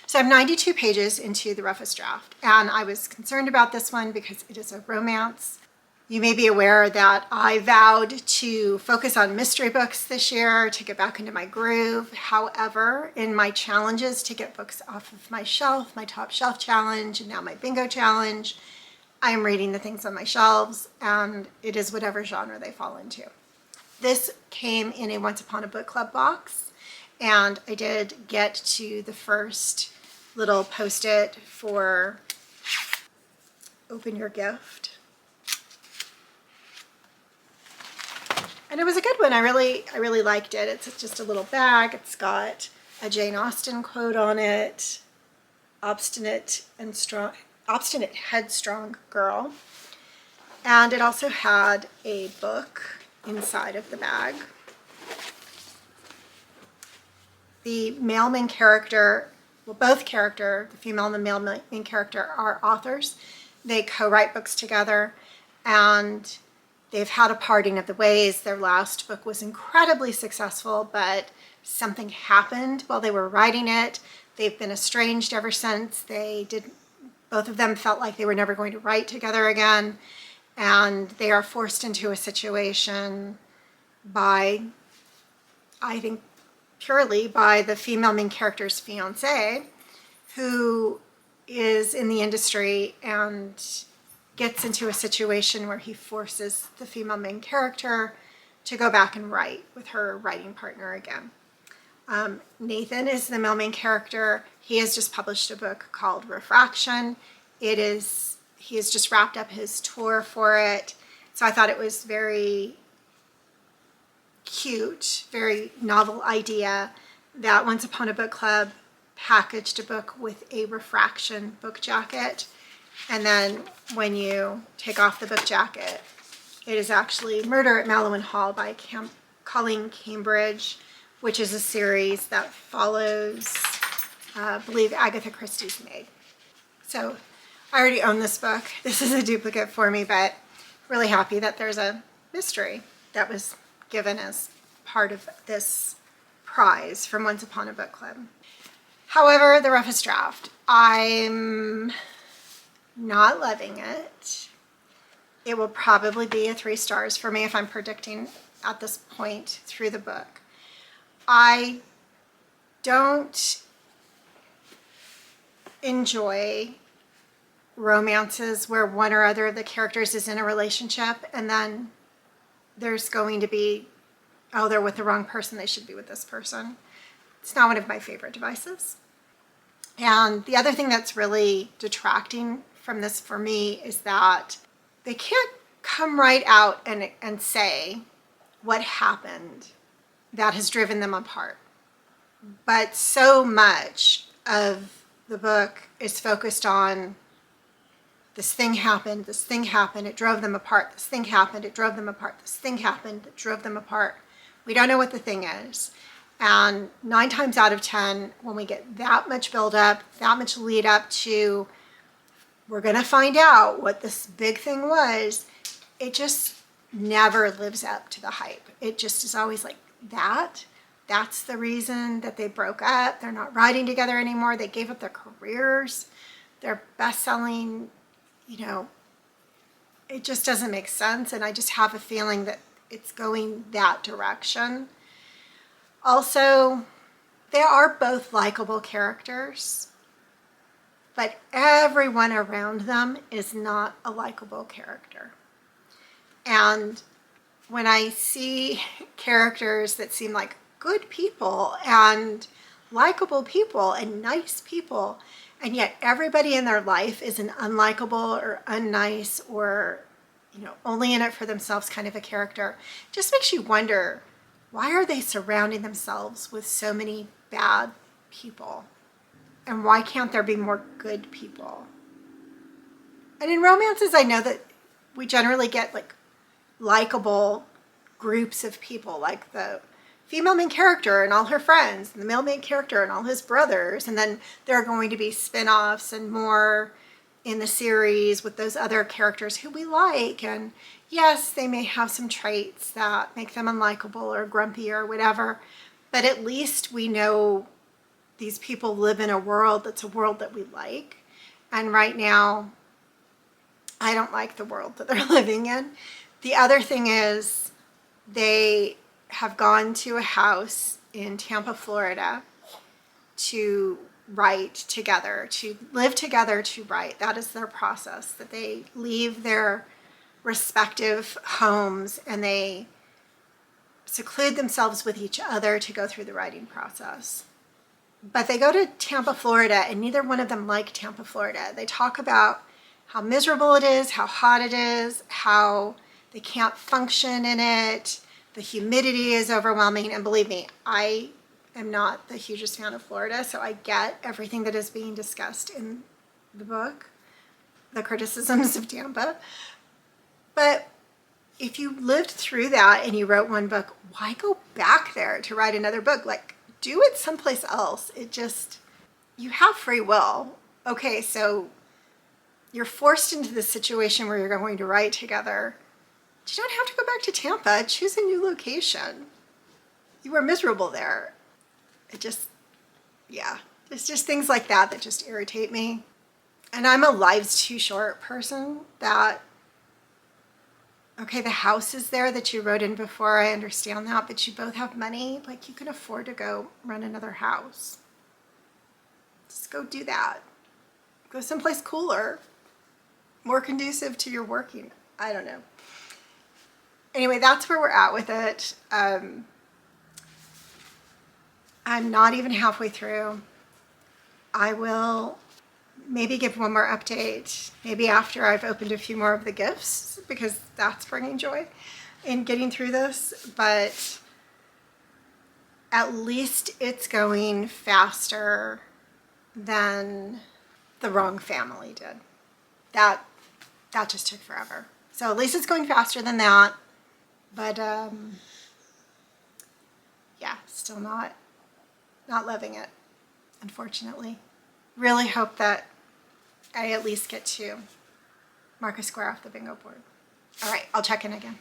So I'm 92 pages into The Roughest Draft, and I was concerned about this one because it is a romance. You may be aware that I vowed to focus on mystery books this year to get back into my groove. However, in my challenges to get books off of my shelf, my top shelf challenge, and now my bingo challenge, I'm reading the things on my shelves, and it is whatever genre they fall into. This came in a Once Upon a Book Club box, and I did get to the first little post-it for open your gift. And it was a good one. I really liked it. It's just a little bag. It's got a Jane Austen quote on it. Obstinate, headstrong girl. And it also had a book inside of the bag. The male main character, well, both character, the female and the male main character, are authors. They co-write books together, and they've had a parting of the ways. Their last book was incredibly successful, but something happened while they were writing it. They've been estranged ever since. Both of them felt like they were never going to write together again, and they are forced into a situation by, I think, purely by the female main character's fiance, who is in the industry and gets into a situation where he forces the female main character to go back and write with her writing partner again. Nathan is the male main character. He has just published a book called Refraction. He has just wrapped up his tour for it. So I thought it was very cute, very novel idea that Once Upon a Book Club packaged a book with a Refraction book jacket. And then when you take off the book jacket, it is actually Murder at Mallowan Hall by Colleen Cambridge, which is a series that follows, I believe, Agatha Christie's Maid. So I already own this book. This is a duplicate for me, but really happy that there's a mystery that was given as part of this prize from Once Upon a Book Club. However, the roughest draft, I'm not loving it. It will probably be a 3 stars for me if I'm predicting at this point through the book. I don't enjoy romances where one or other of the characters is in a relationship and then there's going to be, oh, they're with the wrong person, they should be with this person. It's not one of my favorite devices. And the other thing that's really detracting from this for me is that they can't come right out and say what happened that has driven them apart. But so much of the book is focused on this thing happened, it drove them apart, this thing happened, it drove them apart, this thing happened, it drove them apart. We don't know what the thing is. And 9 times out of 10, when we get that much buildup, that much lead up to, we're gonna find out what this big thing was, it just never lives up to the hype. It just is always like that's the reason that they broke up. They're not writing together anymore. They gave up their careers. They're best-selling, it just doesn't make sense. And I just have a feeling that it's going that direction. Also, they are both likable characters, but everyone around them is not a likable character. And when I see characters that seem like good people and likable people and nice people, and yet everybody in their life is an unlikable or unnice or, only in it for themselves kind of a character, just makes you wonder, why are they surrounding themselves with so many bad people? And why can't there be more good people? And in romances, I know that we generally get likable groups of people, like the female main character and all her friends, and the male main character and all his brothers, and then there are going to be spin-offs and more in the series with those other characters who we like. And yes, they may have some traits that make them unlikable or grumpy or whatever, but at least we know these people live in a world that's a world that we like. And right now, I don't like the world that they're living in. The other thing is they have gone to a house in Tampa, Florida to write together, to live together to write. That is their process, that they leave their respective homes and they seclude themselves with each other to go through the writing process. But they go to Tampa, Florida, and neither one of them like Tampa, Florida. They talk about how miserable it is, how hot it is, how they can't function in it. The humidity is overwhelming. And believe me, I am not the hugest fan of Florida, so I get everything that is being discussed in the book, the criticisms of Tampa. But if you lived through that and you wrote one book, why go back there to write another book? Like, do it someplace else. It just, you have free will. Okay, so you're forced into this situation where you're going to write together. You don't have to go back to Tampa. Choose a new location. You were miserable there. It just, yeah. It's just things like that that just irritate me. And I'm a lives too short person that, okay, the house is there that you wrote in before, I understand that, but you both have money. Like, you can afford to go rent another house. Just go do that. Go someplace cooler, more conducive to your working. I don't know. Anyway, that's where we're at with it. I'm not even halfway through. I will maybe give one more update, maybe after I've opened a few more of the gifts, because that's bringing joy in getting through this. But at least it's going faster than The Wrong Family did. That just took forever. So at least it's going faster than that. But yeah, still not loving it, unfortunately. Really hope that I at least get to mark a square off the bingo board. All right, I'll check in again.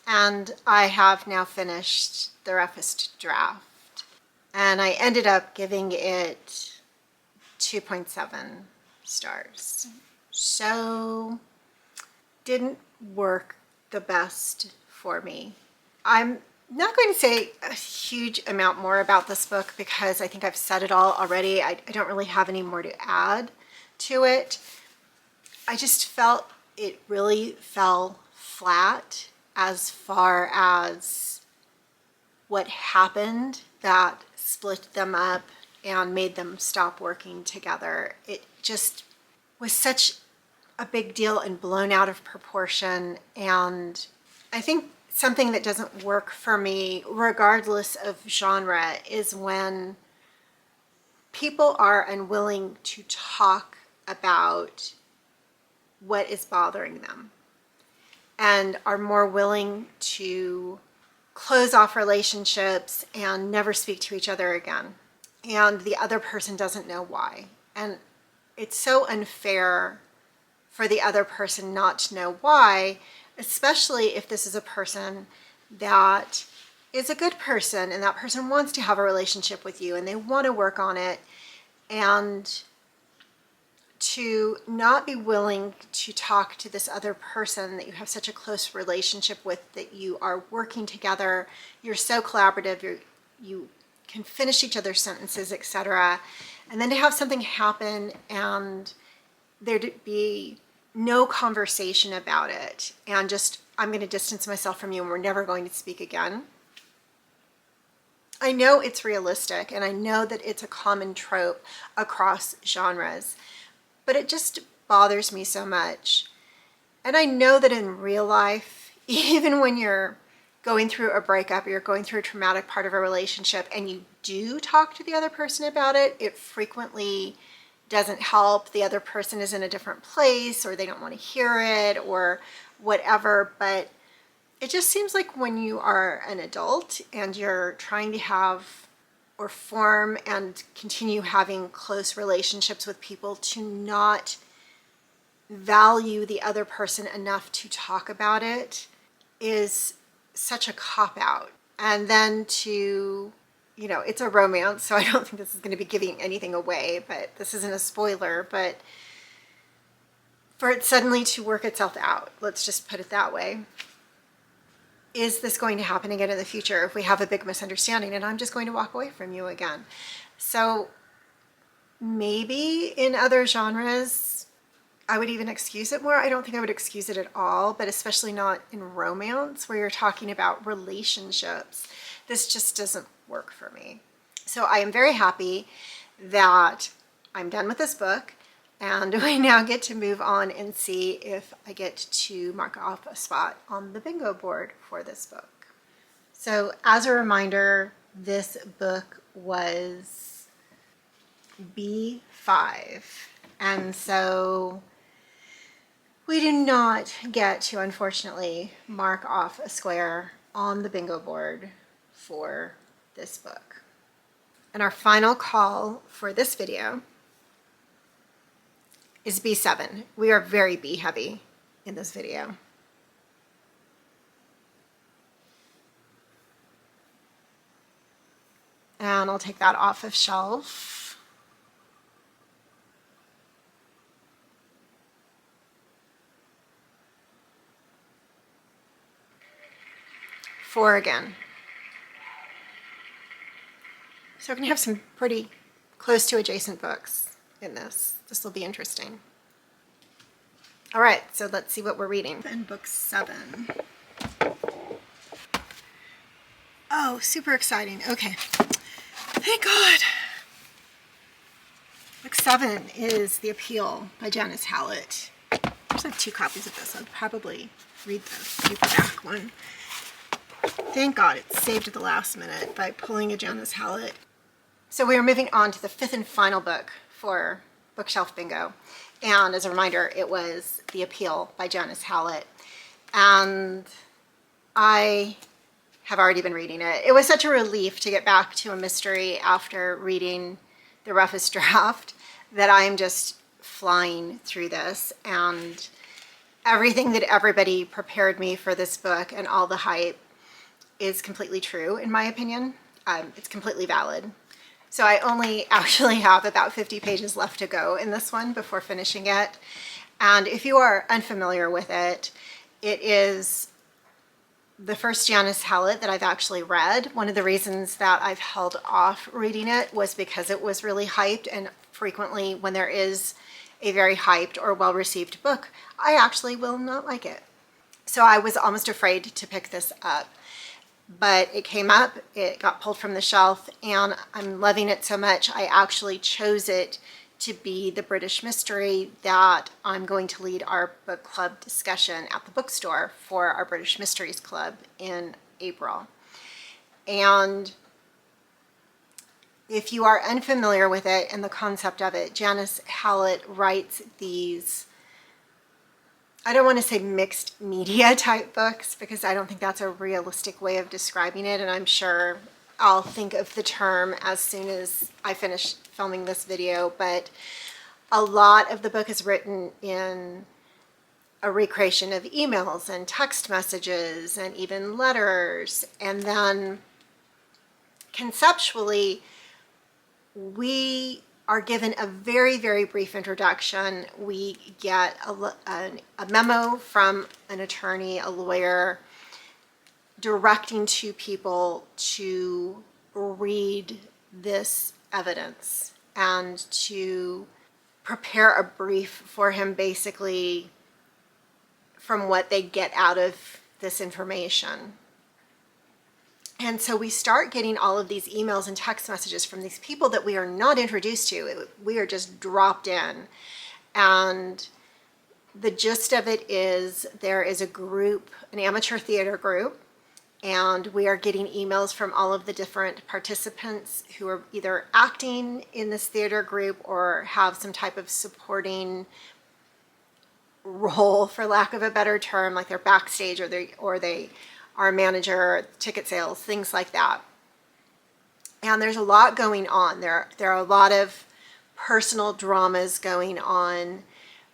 And I have now finished the roughest draft. And I ended up giving it 2.7 stars. So didn't work the best for me. I'm not going to say a huge amount more about this book because I think I've said it all already. I don't really have any more to add to it. I just felt it really fell flat as far as what happened that split them up and made them stop working together. It just was such a big deal and blown out of proportion. And I think something that doesn't work for me, regardless of genre, is when people are unwilling to talk about what is bothering them and are more willing to close off relationships and never speak to each other again. And the other person doesn't know why. And it's so unfair for the other person not to know why, especially if this is a person that is a good person and that person wants to have a relationship with you and they want to work on it. And to not be willing to talk to this other person that you have such a close relationship with, that you are working together, you're so collaborative, you can finish each other's sentences, etc. And then to have something happen and there to be no conversation about it and just, I'm going to distance myself from you and we're never going to speak again. I know it's realistic and I know that it's a common trope across genres, but it just bothers me so much. And I know that in real life, even when you're going through a breakup or you're going through a traumatic part of a relationship and you do talk to the other person about it, it frequently doesn't help. The other person is in a different place or they don't want to hear it or whatever. But it just seems like when you are an adult and you're trying to have or form and continue having close relationships with people, to not value the other person enough to talk about it is such a cop-out. And then to, you know, it's a romance, so I don't think this is going to be giving anything away, but this isn't a spoiler, but for it suddenly to work itself out, let's just put it that way. Is this going to happen again in the future if we have a big misunderstanding and I'm just going to walk away from you again? So maybe in other genres, I would even excuse it more. I don't think I would excuse it at all, but especially not in romance where you're talking about relationships. This just doesn't work for me. So I am very happy that I'm done with this book, and we now get to move on and see if I get to mark off a spot on the bingo board for this book. So as a reminder, this book was B5, and so we do not get to, unfortunately, mark off a square on the bingo board for this book. And our final call for this video is B7. We are very B heavy in this video. And I'll take that off of shelf. Four again. So we're going to have some pretty close to adjacent books in this. This will be interesting. All right, so let's see what we're reading. In book 7. Oh, super exciting. Okay. Thank God. Book 7 is The Appeal by Janice Hallett. I just have 2 copies of this. I'll probably read the paperback one. Thank God it's saved at the last minute by pulling a Janice Hallett. So we are moving on to the 5th and final book for Bookshelf Bingo. And as a reminder, it was The Appeal by Janice Hallett. And I have already been reading it. It was such a relief to get back to a mystery after reading the roughest draft that I'm just flying through this. And everything that everybody prepared me for this book and all the hype is completely true, in my opinion. It's completely valid. So I only actually have about 50 pages left to go in this one before finishing it. And if you are unfamiliar with it, it is the first Janice Hallett that I've actually read. One of the reasons that I've held off reading it was because it was really hyped, and frequently when there is a very hyped or well-received book, I actually will not like it. So I was almost afraid to pick this up. But it came up, it got pulled from the shelf, and I'm loving it so much I actually chose it to be the British mystery that I'm going to lead our book club discussion at the bookstore for our British Mysteries Club in April. And if you are unfamiliar with it and the concept of it, Janice Hallett writes these, I don't want to say mixed media type books because I don't think that's a realistic way of describing it, and I'm sure I'll think of the term as soon as I finish filming this video, but a lot of the book is written in a recreation of emails and text messages and even letters, and then conceptually we are given a very, very brief introduction. We get a memo from an attorney, a lawyer, directing two people to read this evidence and to prepare a brief for him, basically from what they get out of this information. And so we start getting all of these emails and text messages from these people that we are not introduced to. We are just dropped in. And the gist of it is there is a group, an amateur theater group, and we are getting emails from all of the different participants who are either acting in this theater group or have some type of supporting role, for lack of a better term, like they're backstage or they are a manager, ticket sales, things like that. And there's a lot going on. There are a lot of personal dramas going on.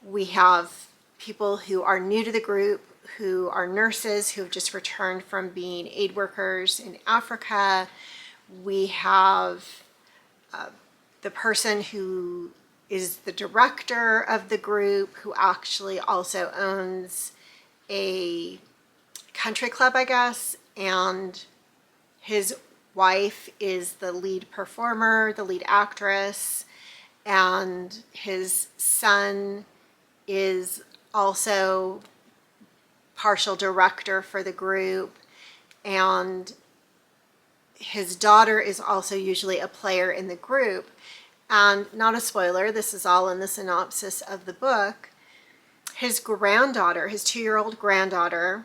We have people who are new to the group, who are nurses, who have just returned from being aid workers in Africa. We have the person who is the director of the group, who actually also owns a country club, I guess, and his wife is the lead performer, the lead actress, and his son is also partial director for the group, and his daughter is also usually a player in the group. And not a spoiler, this is all in the synopsis of the book, his granddaughter, his 2-year-old granddaughter,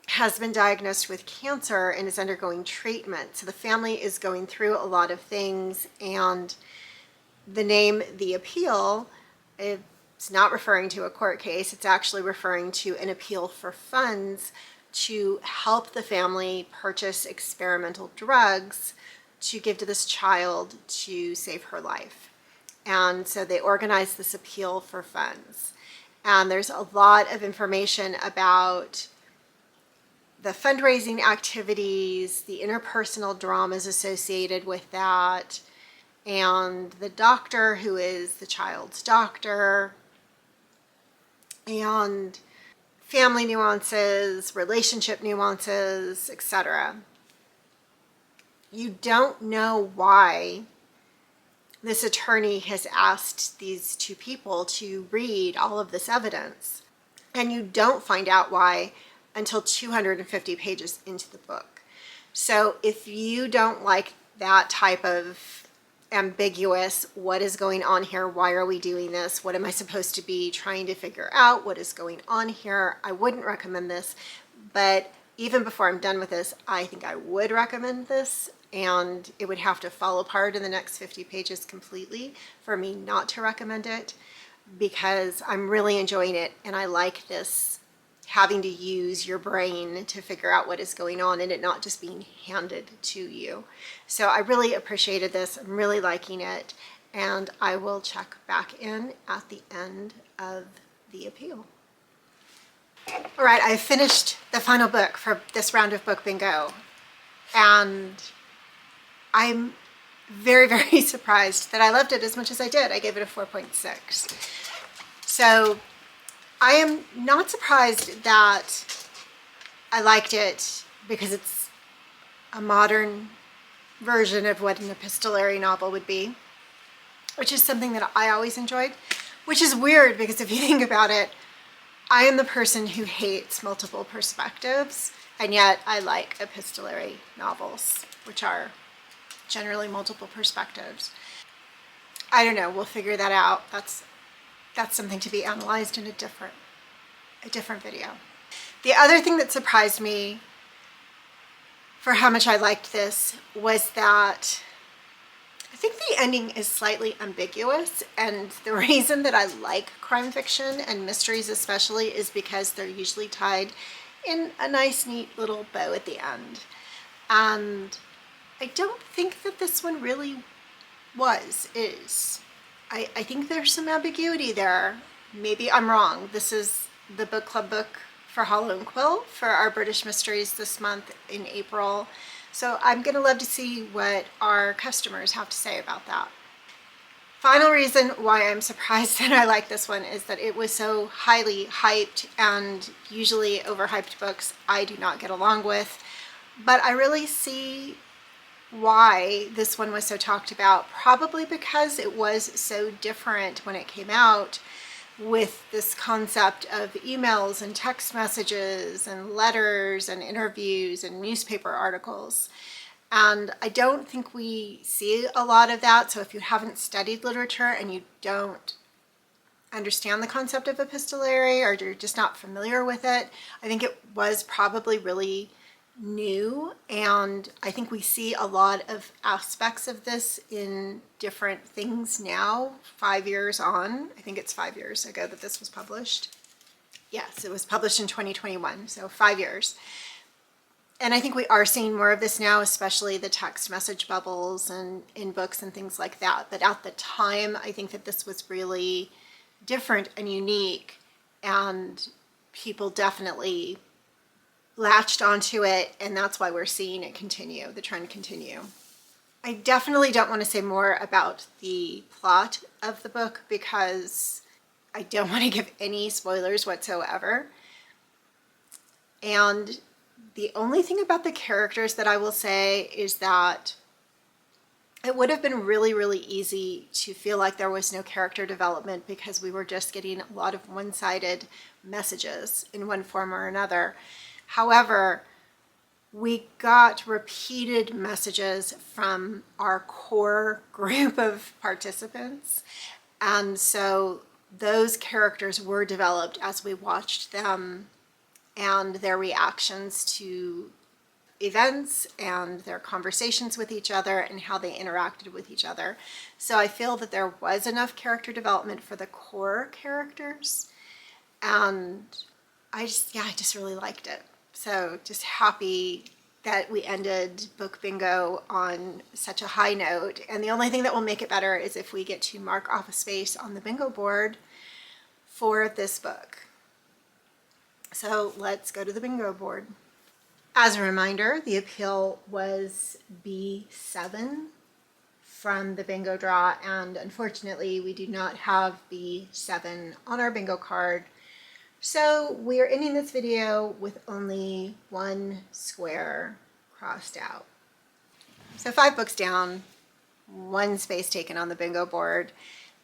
has been diagnosed with cancer and is undergoing treatment. So the family is going through a lot of things, and the name The Appeal, it's not referring to a court case, it's actually referring to an appeal for funds to help the family purchase experimental drugs to give to this child to save her life. And so they organized this appeal for funds. And there's a lot of information about the fundraising activities, the interpersonal dramas associated with that, and the doctor who is the child's doctor, and family nuances, relationship nuances, etc. You don't know why this attorney has asked these 2 people to read all of this evidence, and you don't find out why until 250 pages into the book. So if you don't like that type of ambiguous, what is going on here, why are we doing this, what am I supposed to be trying to figure out, what is going on here, I wouldn't recommend this. But even before I'm done with this, I think I would recommend this, and it would have to fall apart in the next 50 pages completely for me not to recommend it, because I'm really enjoying it, and I like this having to use your brain to figure out what is going on and it not just being handed to you. So I really appreciated this. I'm really liking it, and I will check back in at the end of the appeal. All right, I finished the final book for this round of Book Bingo, and I'm very, very surprised that I loved it as much as I did. I gave it a 4.6. So I am not surprised that I liked it, because it's a modern version of what an epistolary novel would be, which is something that I always enjoyed, which is weird because if you think about it, I am the person who hates multiple perspectives, and yet I like epistolary novels, which are generally multiple perspectives. I don't know, we'll figure that out. That's something to be analyzed in a different video. The other thing that surprised me for how much I liked this was that I think the ending is slightly ambiguous, and the reason that I like crime fiction and mysteries especially is because they're usually tied in a nice, neat little bow at the end. And I don't think that this one really is. I think there's some ambiguity there. Maybe I'm wrong. This is the book club book for Hollow and Quill for our British Mysteries this month in April. So I'm gonna love to see what our customers have to say about that. Final reason why I'm surprised that I like this one is that it was so highly hyped, and usually overhyped books I do not get along with. But I really see why this one was so talked about, probably because it was so different when it came out, with this concept of emails and text messages and letters and interviews and newspaper articles. And I don't think we see a lot of that. So if you haven't studied literature and you don't understand the concept of epistolary, or you're just not familiar with it, I think it was probably really new, and I think we see a lot of aspects of this in different things now, 5 years on. I think it's 5 years ago that this was published. Yes, it was published in 2021, so 5 years. And I think we are seeing more of this now, especially the text message bubbles and in books and things like that. But at the time, I think that this was really different and unique, and people definitely latched onto it, and that's why we're seeing it continue, the trend continue. I definitely don't want to say more about the plot of the book because I don't want to give any spoilers whatsoever. And The only thing about the characters that I will say is that it would have been really, really easy to feel like there was no character development because we were just getting a lot of one-sided messages in one form or another. However, we got repeated messages from our core group of participants. And so those characters were developed as we watched them and their reactions to events and their conversations with each other and how they interacted with each other. So I feel that there was enough character development for the core characters, and I just really liked it. So just happy that we ended book bingo on such a high note. And the only thing that will make it better is if we get to mark off a space on the bingo board for this book. So let's go to the bingo board. As a reminder, the appeal was B7 from the bingo draw, and unfortunately we do not have B7 on our bingo card. So we are ending this video with only one square crossed out. So 5 books down, 1 space taken on the bingo board.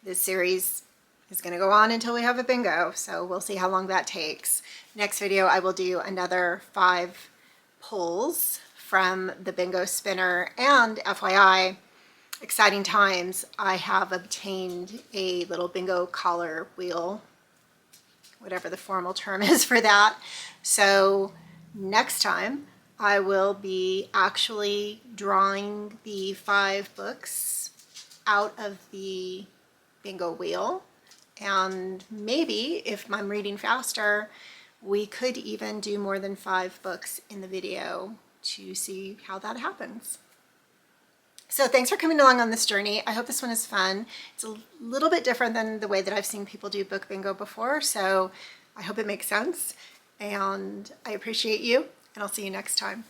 This series is going to go on until we have a bingo, so we'll see how long that takes. Next video I will do another 5 pulls from the bingo spinner, and FYI, exciting times, I have obtained a little bingo collar wheel, whatever the formal term is for that. So next time I will be actually drawing the 5 books out of the bingo wheel, and maybe if I'm reading faster, we could even do more than 5 books in the video to see how that happens. So thanks for coming along on this journey. I hope this one is fun. It's a little bit different than the way that I've seen people do book bingo before, so I hope it makes sense. And I appreciate you, and I'll see you next time.